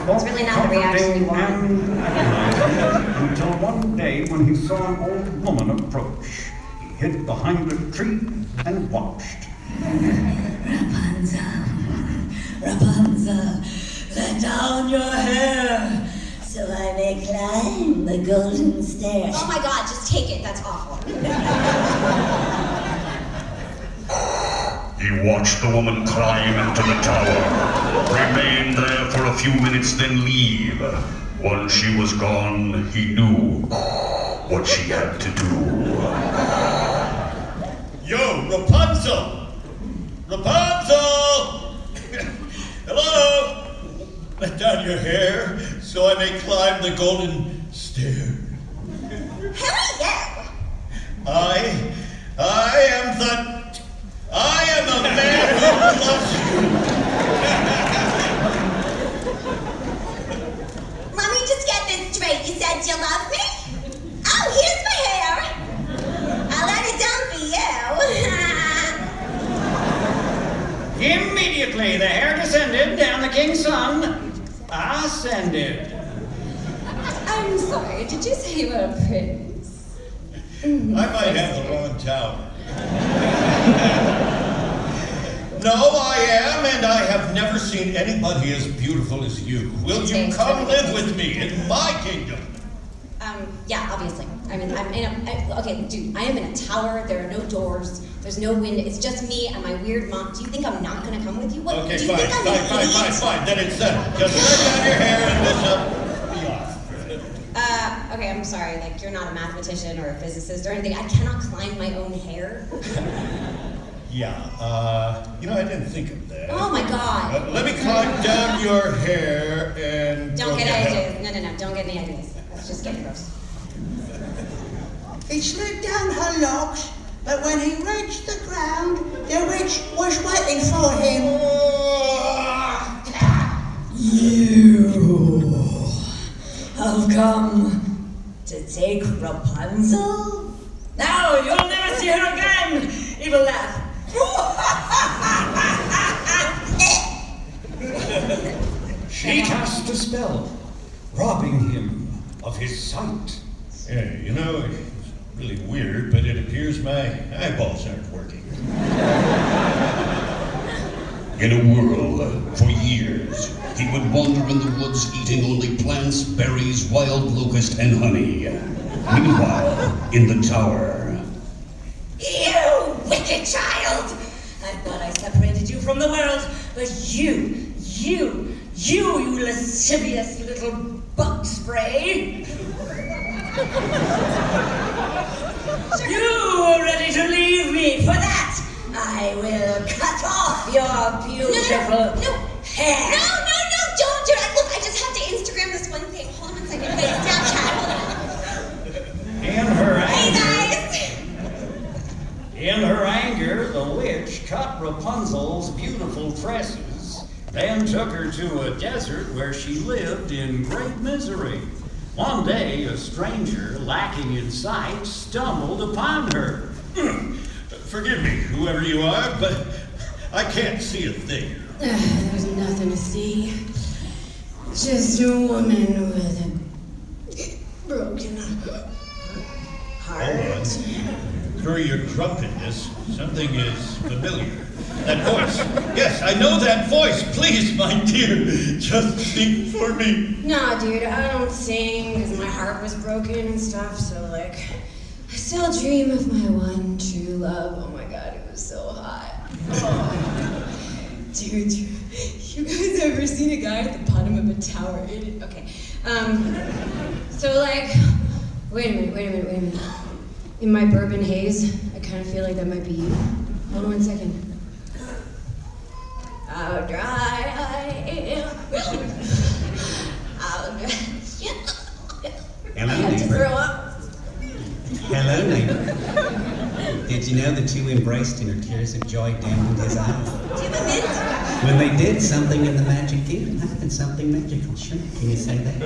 It's really not the reaction you want. Until one day when he saw an old woman approach. He hid behind a tree and watched. Rapunzel, let down your hair so I may climb the golden stairs. Oh my god, just take it. That's awful. He watched the woman climb into the tower, remain there for a few minutes, then leave. Once she was gone, he knew what she had to do. Yo, Rapunzel! Rapunzel! Hello! Let down your hair so I may climb the golden stair. Who are you? I am the man who loves you. Let me just get this straight. You said you love me? Oh, here's my hair. I'll let it down for you. Immediately, the hair descended, and the king's son ascended. I'm sorry, did you say you were a prince? I might have the wrong tower. No, I am, and I have never seen anybody as beautiful as you. Will you come live with me in my kingdom? Yeah, obviously. I mean, okay, dude, I am in a tower, there are no doors, there's no window, it's just me and my weird mom. Do you think I'm not gonna come with you? What, Okay, do you think I'm fine, then it's settled. Just let down your hair and this up. Be off. Okay, I'm sorry, like, you're not a mathematician or a physicist or anything. I cannot climb my own hair. Yeah, I didn't think of that. Oh my god. Let me climb down your hair and... Don't get ideas. No, don't get any ideas. Let's just get gross. He slid down her locks, but when he reached the ground, the witch was waiting for him. You have come to take Rapunzel? Now you'll never see her again! He will laugh. She cast a spell, robbing him of his sight. Yeah, you know, it's really weird, but it appears my eyeballs aren't working. In a whirl, for years, he would wander in the woods eating only plants, berries, wild locust, and honey. Meanwhile, in the tower... You wicked child! I thought I separated you from the world, but you lascivious little bug spray! You were ready to leave me. For that, I will cut off your beautiful hair. No, don't do it. Look, I just have to Instagram this one thing. Hold on 1 second. Wait, Snapchat. In her anger, the witch cut Rapunzel's beautiful tresses, then took her to a desert where she lived in great misery. One day, a stranger, lacking in sight, stumbled upon her. Forgive me, whoever you are, but I can't see a thing. There's nothing to see. Just a woman with a broken heart. Hold on. Through your drunkenness, something is familiar. That voice. Yes, I know that voice. Please, my dear, just sing for me. Nah, dude, I don't sing because my heart was broken and stuff, so, like, I still dream of my one true love. Oh my god, it was so hot. Oh. Dude, you guys ever seen a guy at the bottom of a tower? Okay. So, like, wait a minute. In my bourbon haze, I kind of feel like that might be you. Hold on 1 second. How dry I am. How dry. Hello, I have to neighbor. throw up. Hello, neighbor. Did you know the two embraced and her tears of joy dampened his eyes? When they did, something in the magic kingdom happened, something magical. Sure, can you say that?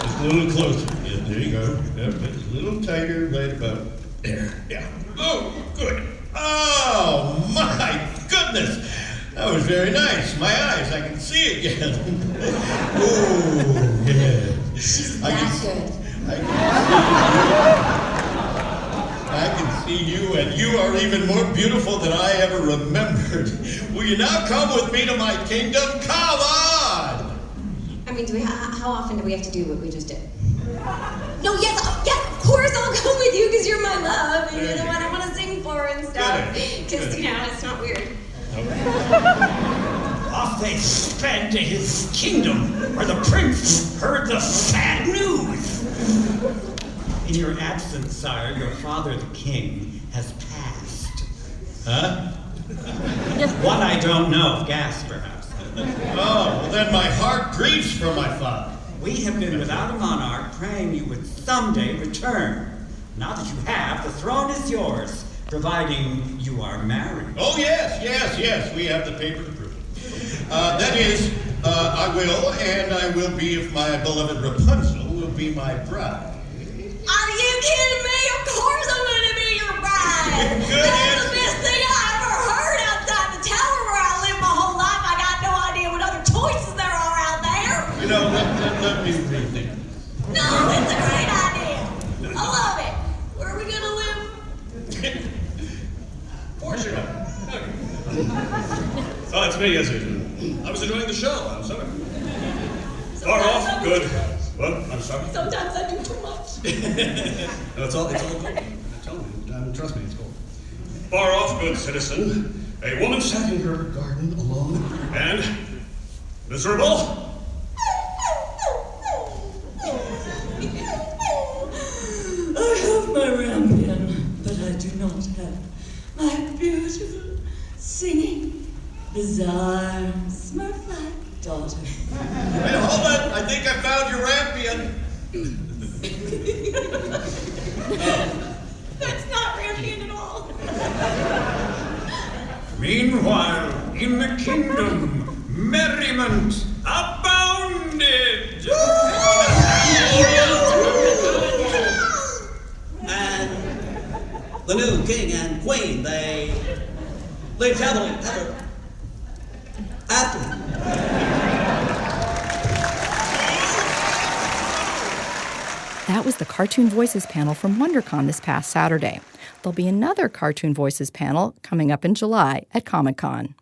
Just a little closer. Yeah, there you go. Yeah, a little tighter, right about there. Yeah. Oh, good. Oh, my goodness. That was very nice. My eyes, I can see again. Oh, yeah. She's I that good. I can see you, and you are even more beautiful than I ever remembered. Will you now come with me to my kingdom? Come on! I mean, how often do we have to do what we just did? No, yes, of course I'll go with you because you're my love and you're the one I want to sing for and stuff. Because, it's not weird. Off they sped to his kingdom, where the prince heard the sad news. In your absence, sire, your father, the king, has passed. Huh? One I don't know. Gas, perhaps. Oh, well then my heart grieves for my father. We have been without a monarch, praying you would someday return. Now that you have, the throne is yours, providing you are married. Oh, yes, we have the paper to prove it. That is, I will, and I will be if my beloved Rapunzel will be my bride. Are you kidding me? Of course I'm going to be your bride. That's the best thing I ever heard outside the tower where I lived my whole life. I got no idea what other choices there are out there. You know, let me rethink. No, it's a great idea. I love it. Where are we going to live? Portugal. Oh, it's me, as usual. I was enjoying the show. I'm sorry. Far off, good. What? I'm sorry. Sometimes I do too much. No, it's all cool. Tell me. Trust me, it's cool. Far off, good citizen. A woman sat in her garden alone and miserable. I have my rampion, but I do not have my beautiful, singing, bizarre, smurf-like daughter. Wait, hold it! I think I found your rampion. That's not rampion at all. Meanwhile, in the kingdom, merriment abounded. new king and queen. They lived happily ever after. That was the Cartoon Voices panel from WonderCon this past Saturday. There'll be another Cartoon Voices panel coming up in July at Comic-Con.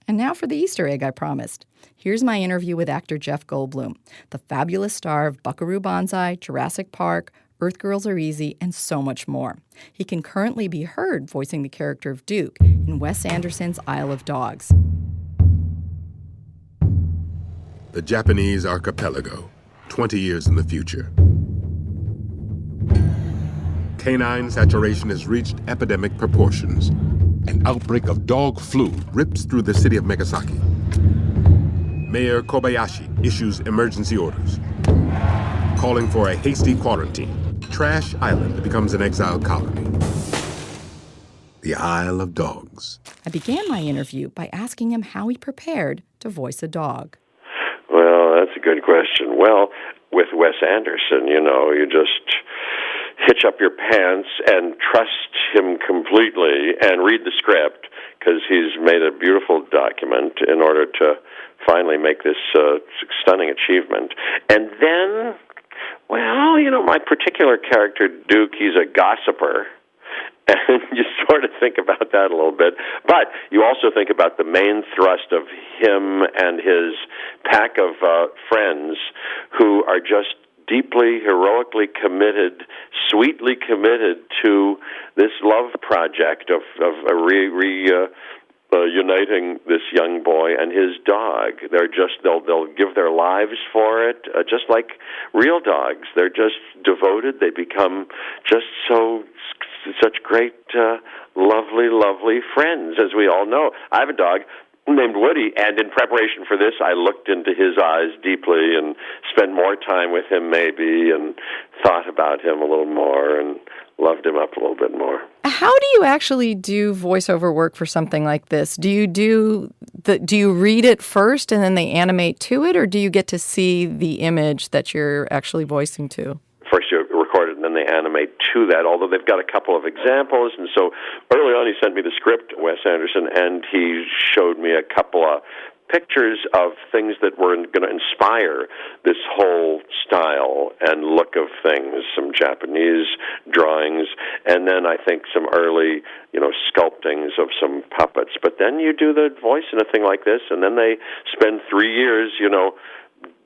And now for the Easter egg I promised. Here's my interview with actor Jeff Goldblum, the fabulous star of Buckaroo Banzai, Jurassic Park, Earth Girls Are Easy, and so much more. He can currently be heard voicing the character of Duke in Wes Anderson's Isle of Dogs. The Japanese archipelago, 20 years in the future. Canine saturation has reached epidemic proportions. An outbreak of dog flu rips through the city of Megasaki. Mayor Kobayashi issues emergency orders, calling for a hasty quarantine. Trash Island becomes an exile colony. The Isle of Dogs. I began my interview by asking him how he prepared to voice a dog. Well, that's a good question. Well, with Wes Anderson, you just hitch up your pants and trust him completely and read the script, because he's made a beautiful document in order to finally make this stunning achievement. And then, my particular character, Duke, he's a gossiper. And you sort of think about that a little bit. But you also think about the main thrust of him and his pack of friends who are just deeply, heroically committed, sweetly committed to this love project of uniting this young boy and his dog. They'll give their lives for it, just like real dogs. They're just devoted. They become just such great, lovely, lovely friends, as we all know. I have a dog named Woody, and in preparation for this, I looked into his eyes deeply and spent more time with him maybe and thought about him a little more and loved him up a little bit more. How do you actually do voiceover work for something like this? Do you read it first and then they animate to it, or do you get to see the image that you're actually voicing to? First you record it and then they animate to that, although they've got a couple of examples. And so early on he sent me the script, Wes Anderson, and he showed me a couple of pictures of things that were going to inspire this whole style and look of things, some Japanese drawings, and then I think some early, sculptings of some puppets. But then you do the voice in a thing like this, and then they spend 3 years,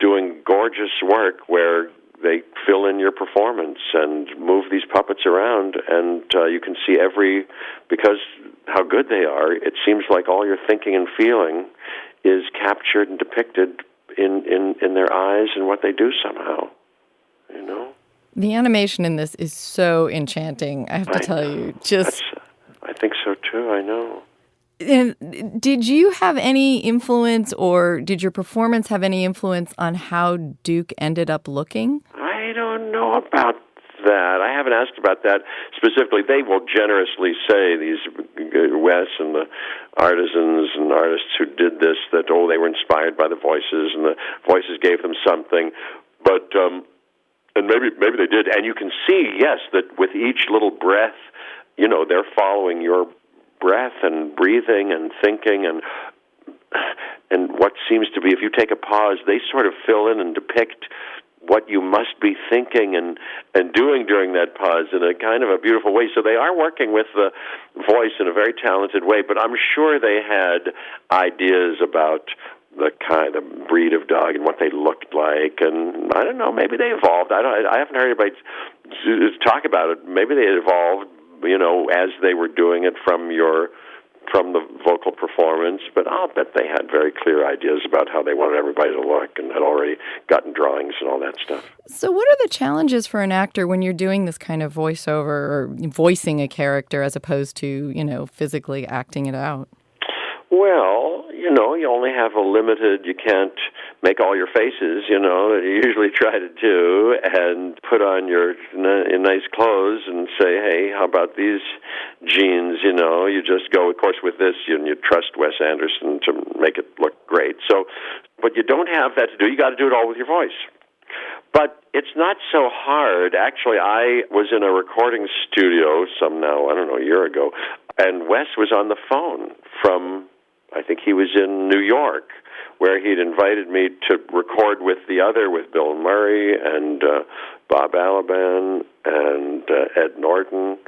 doing gorgeous work where they fill in your performance and move these puppets around, and you can see because how good they are, it seems like all your thinking and feeling is captured and depicted in their eyes and what they do somehow, The animation in this is so enchanting, I have to tell you. I think so too, I know. And did you have any influence, or did your performance have any influence on how Duke ended up looking? I don't know about that. I haven't asked about that specifically. They will generously say, these Wes and the artisans and artists who did this, that, they were inspired by the voices, and the voices gave them something. But, and maybe they did. And you can see, yes, that with each little breath, they're following your breath and breathing and thinking, and what seems to be, if you take a pause, they sort of fill in and depict what you must be thinking and doing during that pause in a kind of a beautiful way. So they are working with the voice in a very talented way, but I'm sure they had ideas about the kind of breed of dog and what they looked like, and I don't know, maybe they evolved. I haven't heard anybody talk about it. Maybe they evolved, as they were doing it from the vocal performance, but I'll bet they had very clear ideas about how they wanted everybody to look and had already gotten drawings and all that stuff. So what are the challenges for an actor when you're doing this kind of voiceover or voicing a character as opposed to, physically acting it out? Well, you only have you can't make all your faces, that you usually try to do, and put on your nice clothes and say, hey, how about these jeans, You just go, of course, with this, and you trust Wes Anderson to make it look great. So, but you don't have that to do. You got to do it all with your voice. But it's not so hard. Actually, I was in a recording studio a year ago, and Wes was on the phone from, I think he was in New York, where he'd invited me to record with Bill Murray and Bob Balaban and Ed Norton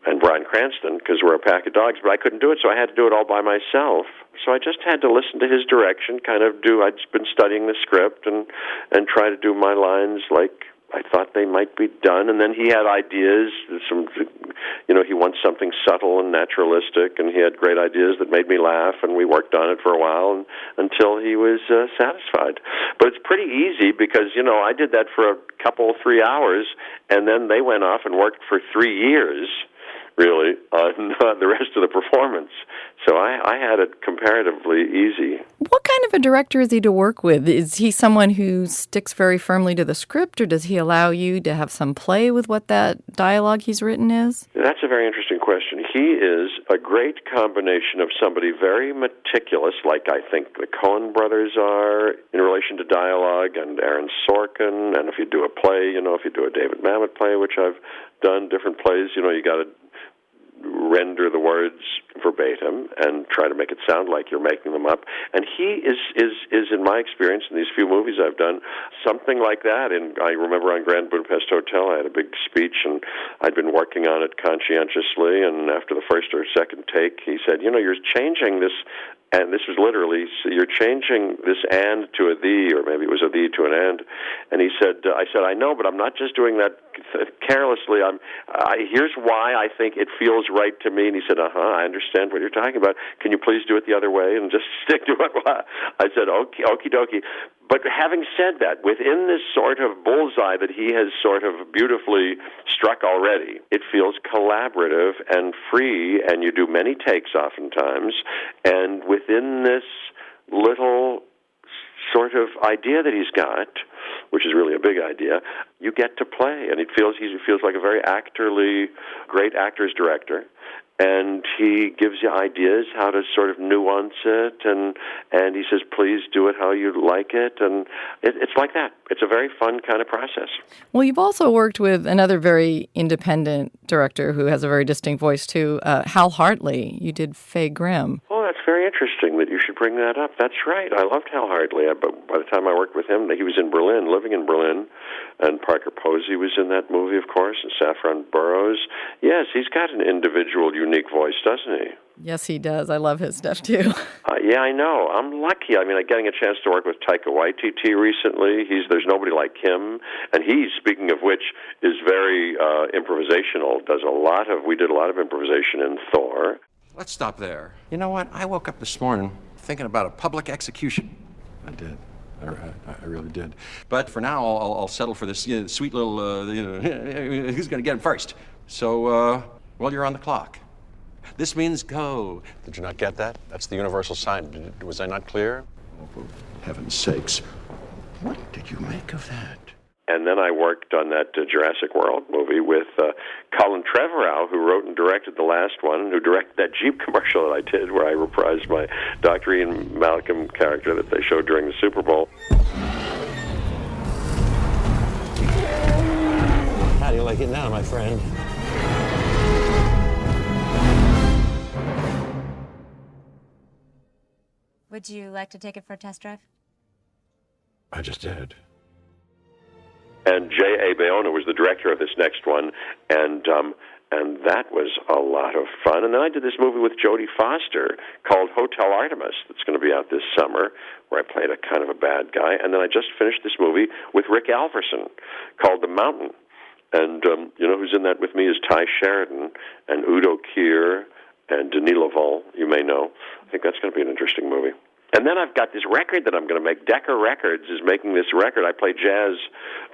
and Bryan Cranston, because we're a pack of dogs, but I couldn't do it, so I had to do it all by myself. So I just had to listen to his direction, I'd been studying the script and try to do my lines like I thought they might be done, and then he had ideas, he wants something subtle and naturalistic, and he had great ideas that made me laugh, and we worked on it for a while until he was satisfied. But it's pretty easy because, I did that for 3 hours, and then they went off and worked for 3 years, really, on the rest of the performance. So I had it comparatively easy. What kind of a director is he to work with? Is he someone who sticks very firmly to the script, or does he allow you to have some play with what that dialogue he's written is? That's a very interesting question. He is a great combination of somebody very meticulous, like I think the Coen brothers are in relation to dialogue, and Aaron Sorkin, and if you do a play, if you do a David Mamet play, which I've done, different plays, you got to render the words verbatim and try to make it sound like you're making them up. And he is in my experience in these few movies I've done, something like that. And I remember on Grand Budapest Hotel, I had a big speech, and I'd been working on it conscientiously, and after the first or second take, he said, you're changing this, and this was literally, so you're changing this and to a thee, or maybe it was a thee to an and. And he said, I know, but I'm not just doing that carelessly. Here's why I think it feels right to me. And he said, I understand what you're talking about. Can you please do it the other way and just stick to it? I said, okie dokie. But having said that, within this sort of bullseye that he has sort of beautifully struck already, it feels collaborative and free, and you do many takes oftentimes, and within this little sort of idea that he's got, which is really a big idea, you get to play, and he feels like a very great actor's director. And he gives you ideas how to sort of nuance it, and he says, please do it how you like it, and it's like that. It's a very fun kind of process. Well, you've also worked with another very independent director who has a very distinct voice, too, Hal Hartley. You did Fay Grim. Oh, that's very interesting that you should bring that up. That's right. I loved Hal Hartley, but by the time I worked with him, he was in Berlin, living in Berlin, and Parker Posey was in that movie, of course, and Saffron Burrows. Yes, he's got an individual, unique voice, doesn't he? Yes, he does. I love his stuff, too. Yeah, I know. I'm lucky. I mean, I'm getting a chance to work with Taika Waititi recently. There's nobody like him. And he, speaking of which, is very improvisational. We did a lot of improvisation in Thor. Let's stop there. You know what? I woke up this morning thinking about a public execution. I did. I really did. But for now, I'll settle for this sweet little, who's going to get him first? So, you're on the clock. This means go. Did you not get that? That's the universal sign. Was I not clear? Oh, for heaven's sakes. What did you make of that? And then I worked on that Jurassic World movie with Colin Trevorrow, who wrote and directed the last one, who directed that Jeep commercial that I did where I reprised my Dr. Ian Malcolm character that they showed during the Super Bowl. How do you like it now, my friend? Would you like to take it for a test drive? I just did. And J.A. Bayona was the director of this next one, and that was a lot of fun. And then I did this movie with Jodie Foster called Hotel Artemis that's going to be out this summer, where I played a kind of a bad guy. And then I just finished this movie with Rick Alverson called The Mountain. And who's in that with me is Ty Sheridan and Udo Kier and Denis Lavant, you may know. I think that's going to be an interesting movie. And then I've got this record that I'm going to make. Decca Records is making this record. I play jazz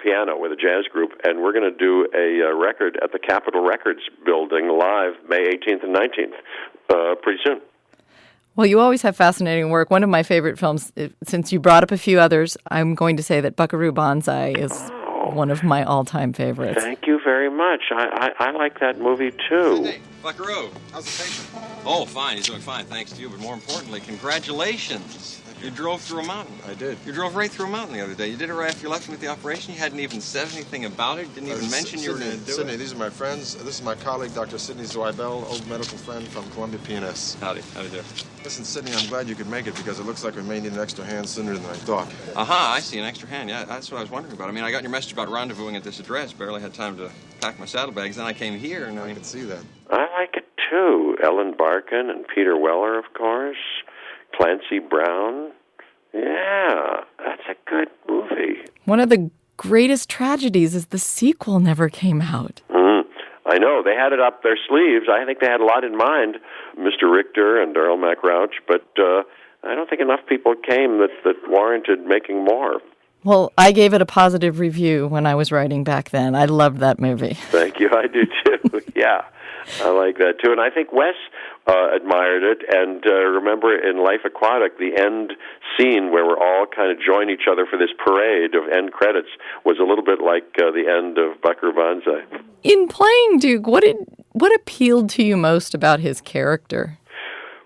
piano with a jazz group, and we're going to do a record at the Capitol Records building live May 18th and 19th, pretty soon. Well, you always have fascinating work. One of my favorite films, since you brought up a few others, I'm going to say that Buckaroo Banzai is one of my all-time favorites. Thank you very much. I like that movie, too. Buckaroo. How's the patient? Oh, fine. He's doing fine, thanks to you. But more importantly, congratulations. You drove through a mountain. I did. You drove right through a mountain the other day. You did it right after you left me with the operation. You hadn't even said anything about it. Didn't even mention you were going to do Sidney, it. these are my friends. This is my colleague, Dr. Sidney Zweibel, old medical friend from Columbia PNS. Howdy do. Listen, Sidney, I'm glad you could make it because it looks like we may need an extra hand sooner than I thought. Aha, I see. An extra hand. Yeah, that's what I was wondering about. I mean, I got your message about rendezvousing at this address. Barely had time to pack my saddlebags. Then I came here, and I could see that. I like it, too. Ellen Barkin and Peter Weller, of course. Clancy Brown. Yeah, that's a good movie. One of the greatest tragedies is the sequel never came out. I know. They had it up their sleeves. I think they had a lot in mind, Mr. Richter and Earl MacRouch, but I don't think enough people came that warranted making more. Well, I gave it a positive review when I was writing back then. I loved that movie. Thank you. I do, too. Yeah, I like that, too. And I think Wes admired it. And remember in Life Aquatic, the end scene where we're all kind of join each other for this parade of end credits was a little bit like the end of Buckaroo Banzai. In playing Duke, what appealed to you most about his character?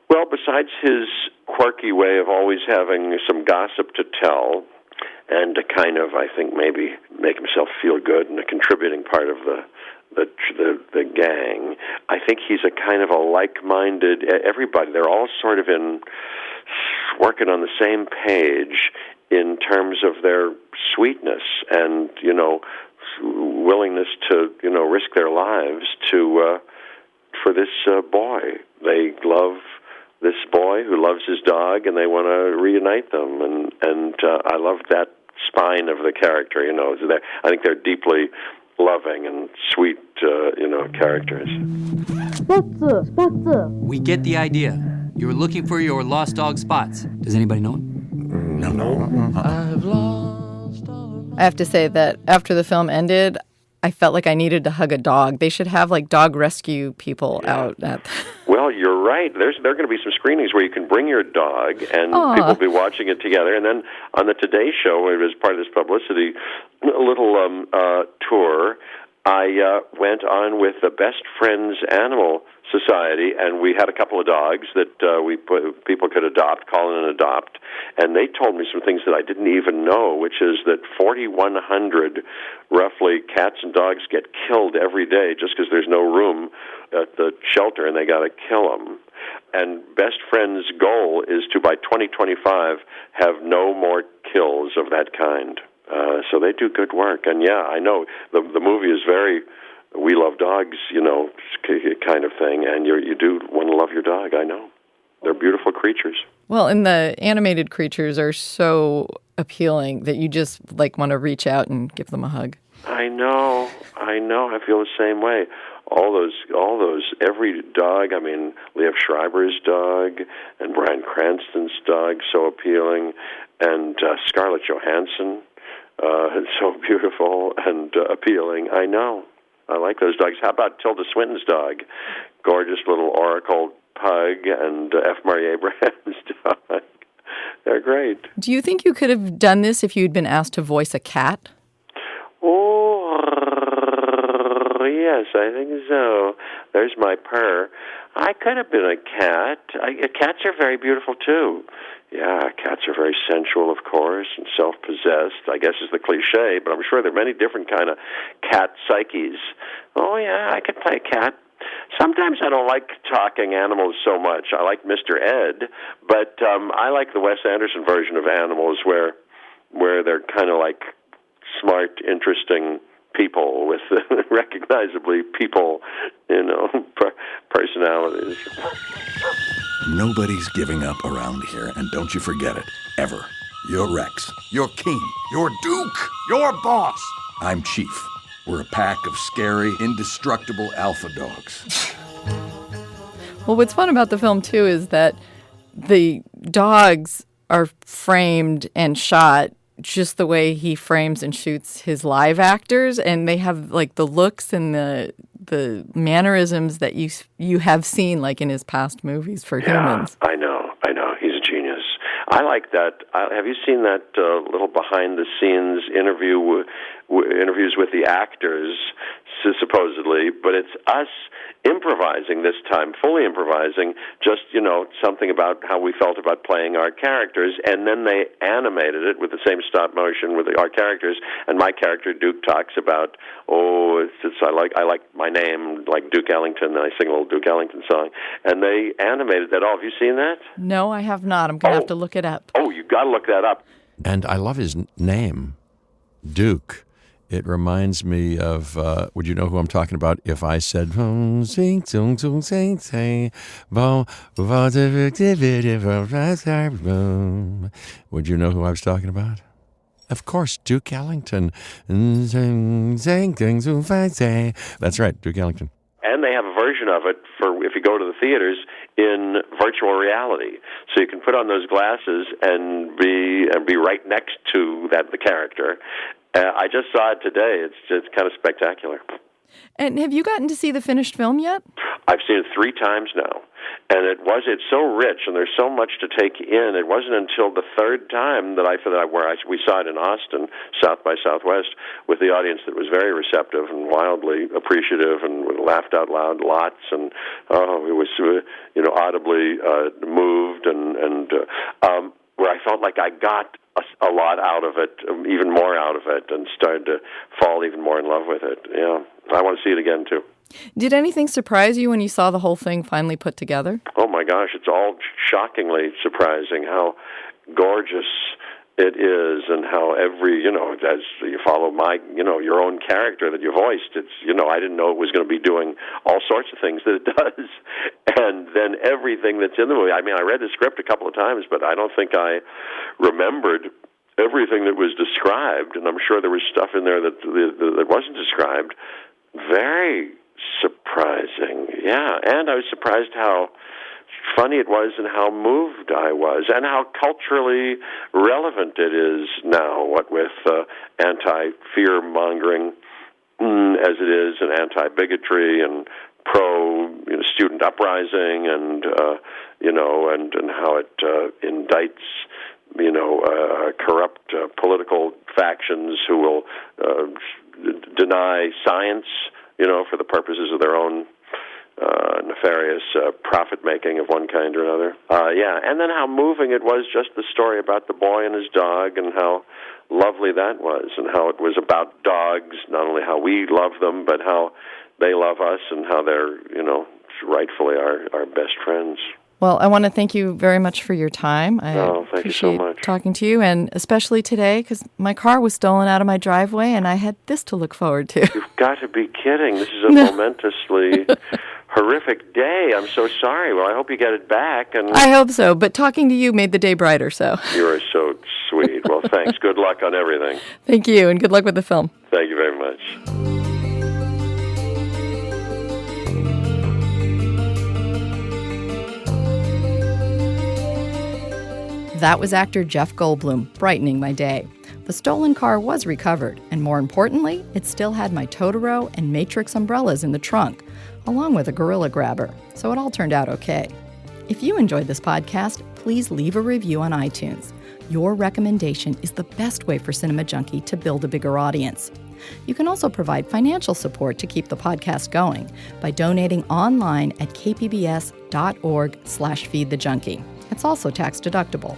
Well, besides his quirky way of always having some gossip to tell, and to kind of, I think, maybe make himself feel good and a contributing part of the gang. I think he's a kind of a like-minded, everybody, they're all sort of working on the same page in terms of their sweetness and, willingness to, risk their lives for this boy. They love this boy who loves his dog, and they want to reunite them. And I love that spine of the character. I think they're deeply loving and sweet, characters. We get the idea. You're looking for your lost dog Spots. Does anybody know him? No. I have to say that after the film ended, I felt like I needed to hug a dog. They should have dog rescue people out at. Well, you're right. There are going to be some screenings where you can bring your dog, and people will be watching it together. And then on the Today Show, as part of this publicity, a little tour, I went on with the Best Friends Animal Society, and we had a couple of dogs that people could call in and adopt, and they told me some things that I didn't even know, which is that 4,100 roughly cats and dogs get killed every day just because there's no room at the shelter and they got to kill them. And Best Friends' goal is to, by 2025, have no more kills of that kind. So they do good work. And yeah, I know the movie is very we love dogs, kind of thing. And you do want to love your dog, I know. They're beautiful creatures. Well, and the animated creatures are so appealing that you just want to reach out and give them a hug. I know. I feel the same way. All those, every dog. I mean, Liev Schreiber's dog and Bryan Cranston's dog, so appealing, and Scarlett Johansson, so beautiful and appealing. I know. I like those dogs. How about Tilda Swinton's dog? Gorgeous little Oracle pug, and F. Murray Abraham's dog. They're great. Do you think you could have done this if you'd been asked to voice a cat? Oh, yes, I think so. There's my purr. I could have been a cat. Cats are very beautiful, too. Yeah, cats are very sensual, of course, and self-possessed, I guess is the cliche, but I'm sure there are many different kind of cat psyches. Oh, yeah, I could play a cat. Sometimes I don't like talking animals so much. I like Mr. Ed, but I like the Wes Anderson version of animals where they're kind of like smart, interesting people with recognizably people, personalities. Nobody's giving up around here, and don't you forget it, ever. You're Rex. You're King. You're Duke. You're Boss. I'm Chief. We're a pack of scary, indestructible alpha dogs. Well, what's fun about the film, too, is that the dogs are framed and shot just the way he frames and shoots his live actors, and they have the looks and the mannerisms that you have seen in his past movies for humans. I know. He's a genius. I like that. Have you seen that little behind-the-scenes interviews with the actors, supposedly? But it's us improvising this time, fully improvising, just, something about how we felt about playing our characters, and then they animated it with the same stop motion with our characters, and my character, Duke, talks about, I like my name, like Duke Ellington, and I sing a little Duke Ellington song, and they animated that. Have you seen that? No, I have not. I'm going to have to look it up. Oh, you got to look that up. And I love his name, Duke. It reminds me of, would you know who I'm talking about if I said, would you know who I was talking about? Of course, Duke Ellington. That's right, Duke Ellington. And they have a version of it for if you go to the theaters in virtual reality, so you can put on those glasses and be right next to the character. I just saw it today. It's kind of spectacular. And have you gotten to see the finished film yet? I've seen it 3 times now, and it's so rich, and there's so much to take in. It wasn't until the 3rd time that we saw it in Austin, South by Southwest, with the audience that was very receptive and wildly appreciative, and laughed out loud lots, and it was audibly moved, and where I felt like I got a lot out of it, even more out of it, and started to fall even more in love with it. Yeah, I want to see it again too. Did anything surprise you when you saw the whole thing finally put together? Oh my gosh, it's all shockingly surprising how gorgeous it is, and how every, as you follow your own character that you voiced, it's, I didn't know it was going to be doing all sorts of things that it does. And then everything that's in the movie, I read the script a couple of times, but I don't think I remembered everything that was described, and I'm sure there was stuff in there that wasn't described. Very surprising, yeah. And I was surprised how funny it was, and how moved I was, and how culturally relevant it is now, what with anti-fear-mongering as it is, and anti-bigotry, and pro-student uprising, and and how it indicts corrupt political factions who will deny science, for the purposes of their own nefarious profit-making of one kind or another. And then how moving it was, just the story about the boy and his dog, and how lovely that was, and how it was about dogs, not only how we love them, but how they love us, and how they're, rightfully our best friends. Well, I want to thank you very much for your time. Thank you so much. Talking to you, and especially today, because my car was stolen out of my driveway, and I had this to look forward to. You've got to be kidding. This is a momentously horrific day. I'm so sorry. Well, I hope you get it back. And I hope so, but talking to you made the day brighter, so. You're so sweet. Well, thanks. Good luck on everything. Thank you, and good luck with the film. Thank you very much. That was actor Jeff Goldblum, brightening my day. The stolen car was recovered, and more importantly, it still had my Totoro and Matrix umbrellas in the trunk, along with a gorilla grabber, so it all turned out okay. If you enjoyed this podcast, please leave a review on iTunes. Your recommendation is the best way for Cinema Junkie to build a bigger audience. You can also provide financial support to keep the podcast going by donating online at kpbs.org/feedthejunkie. It's also tax deductible.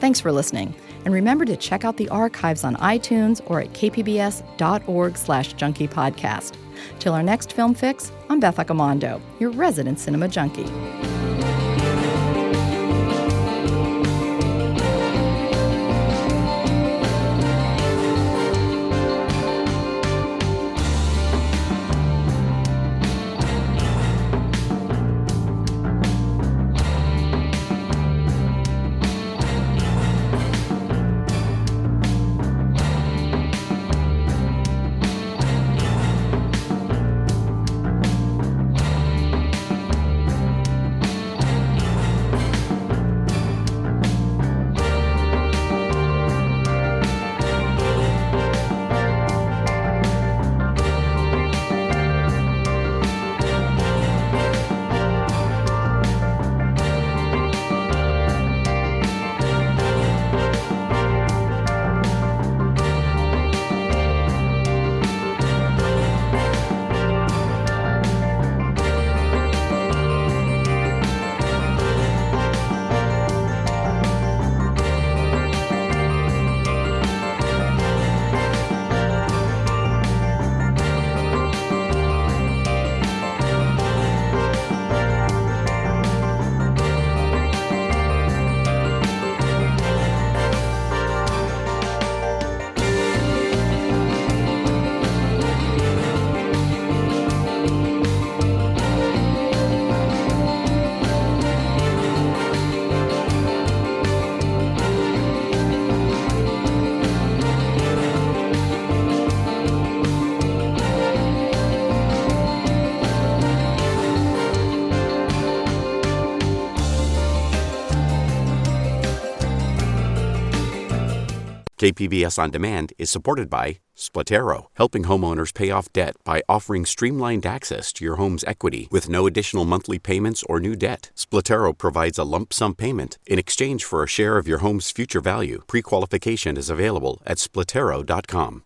Thanks for listening, and remember to check out the archives on iTunes or at kpbs.org/junkiepodcast. Till our next Film Fix, I'm Beth Accomando, your resident cinema junkie. KPBS On Demand is supported by Splatero, helping homeowners pay off debt by offering streamlined access to your home's equity with no additional monthly payments or new debt. Splatero provides a lump sum payment in exchange for a share of your home's future value. Pre-qualification is available at Splatero.com.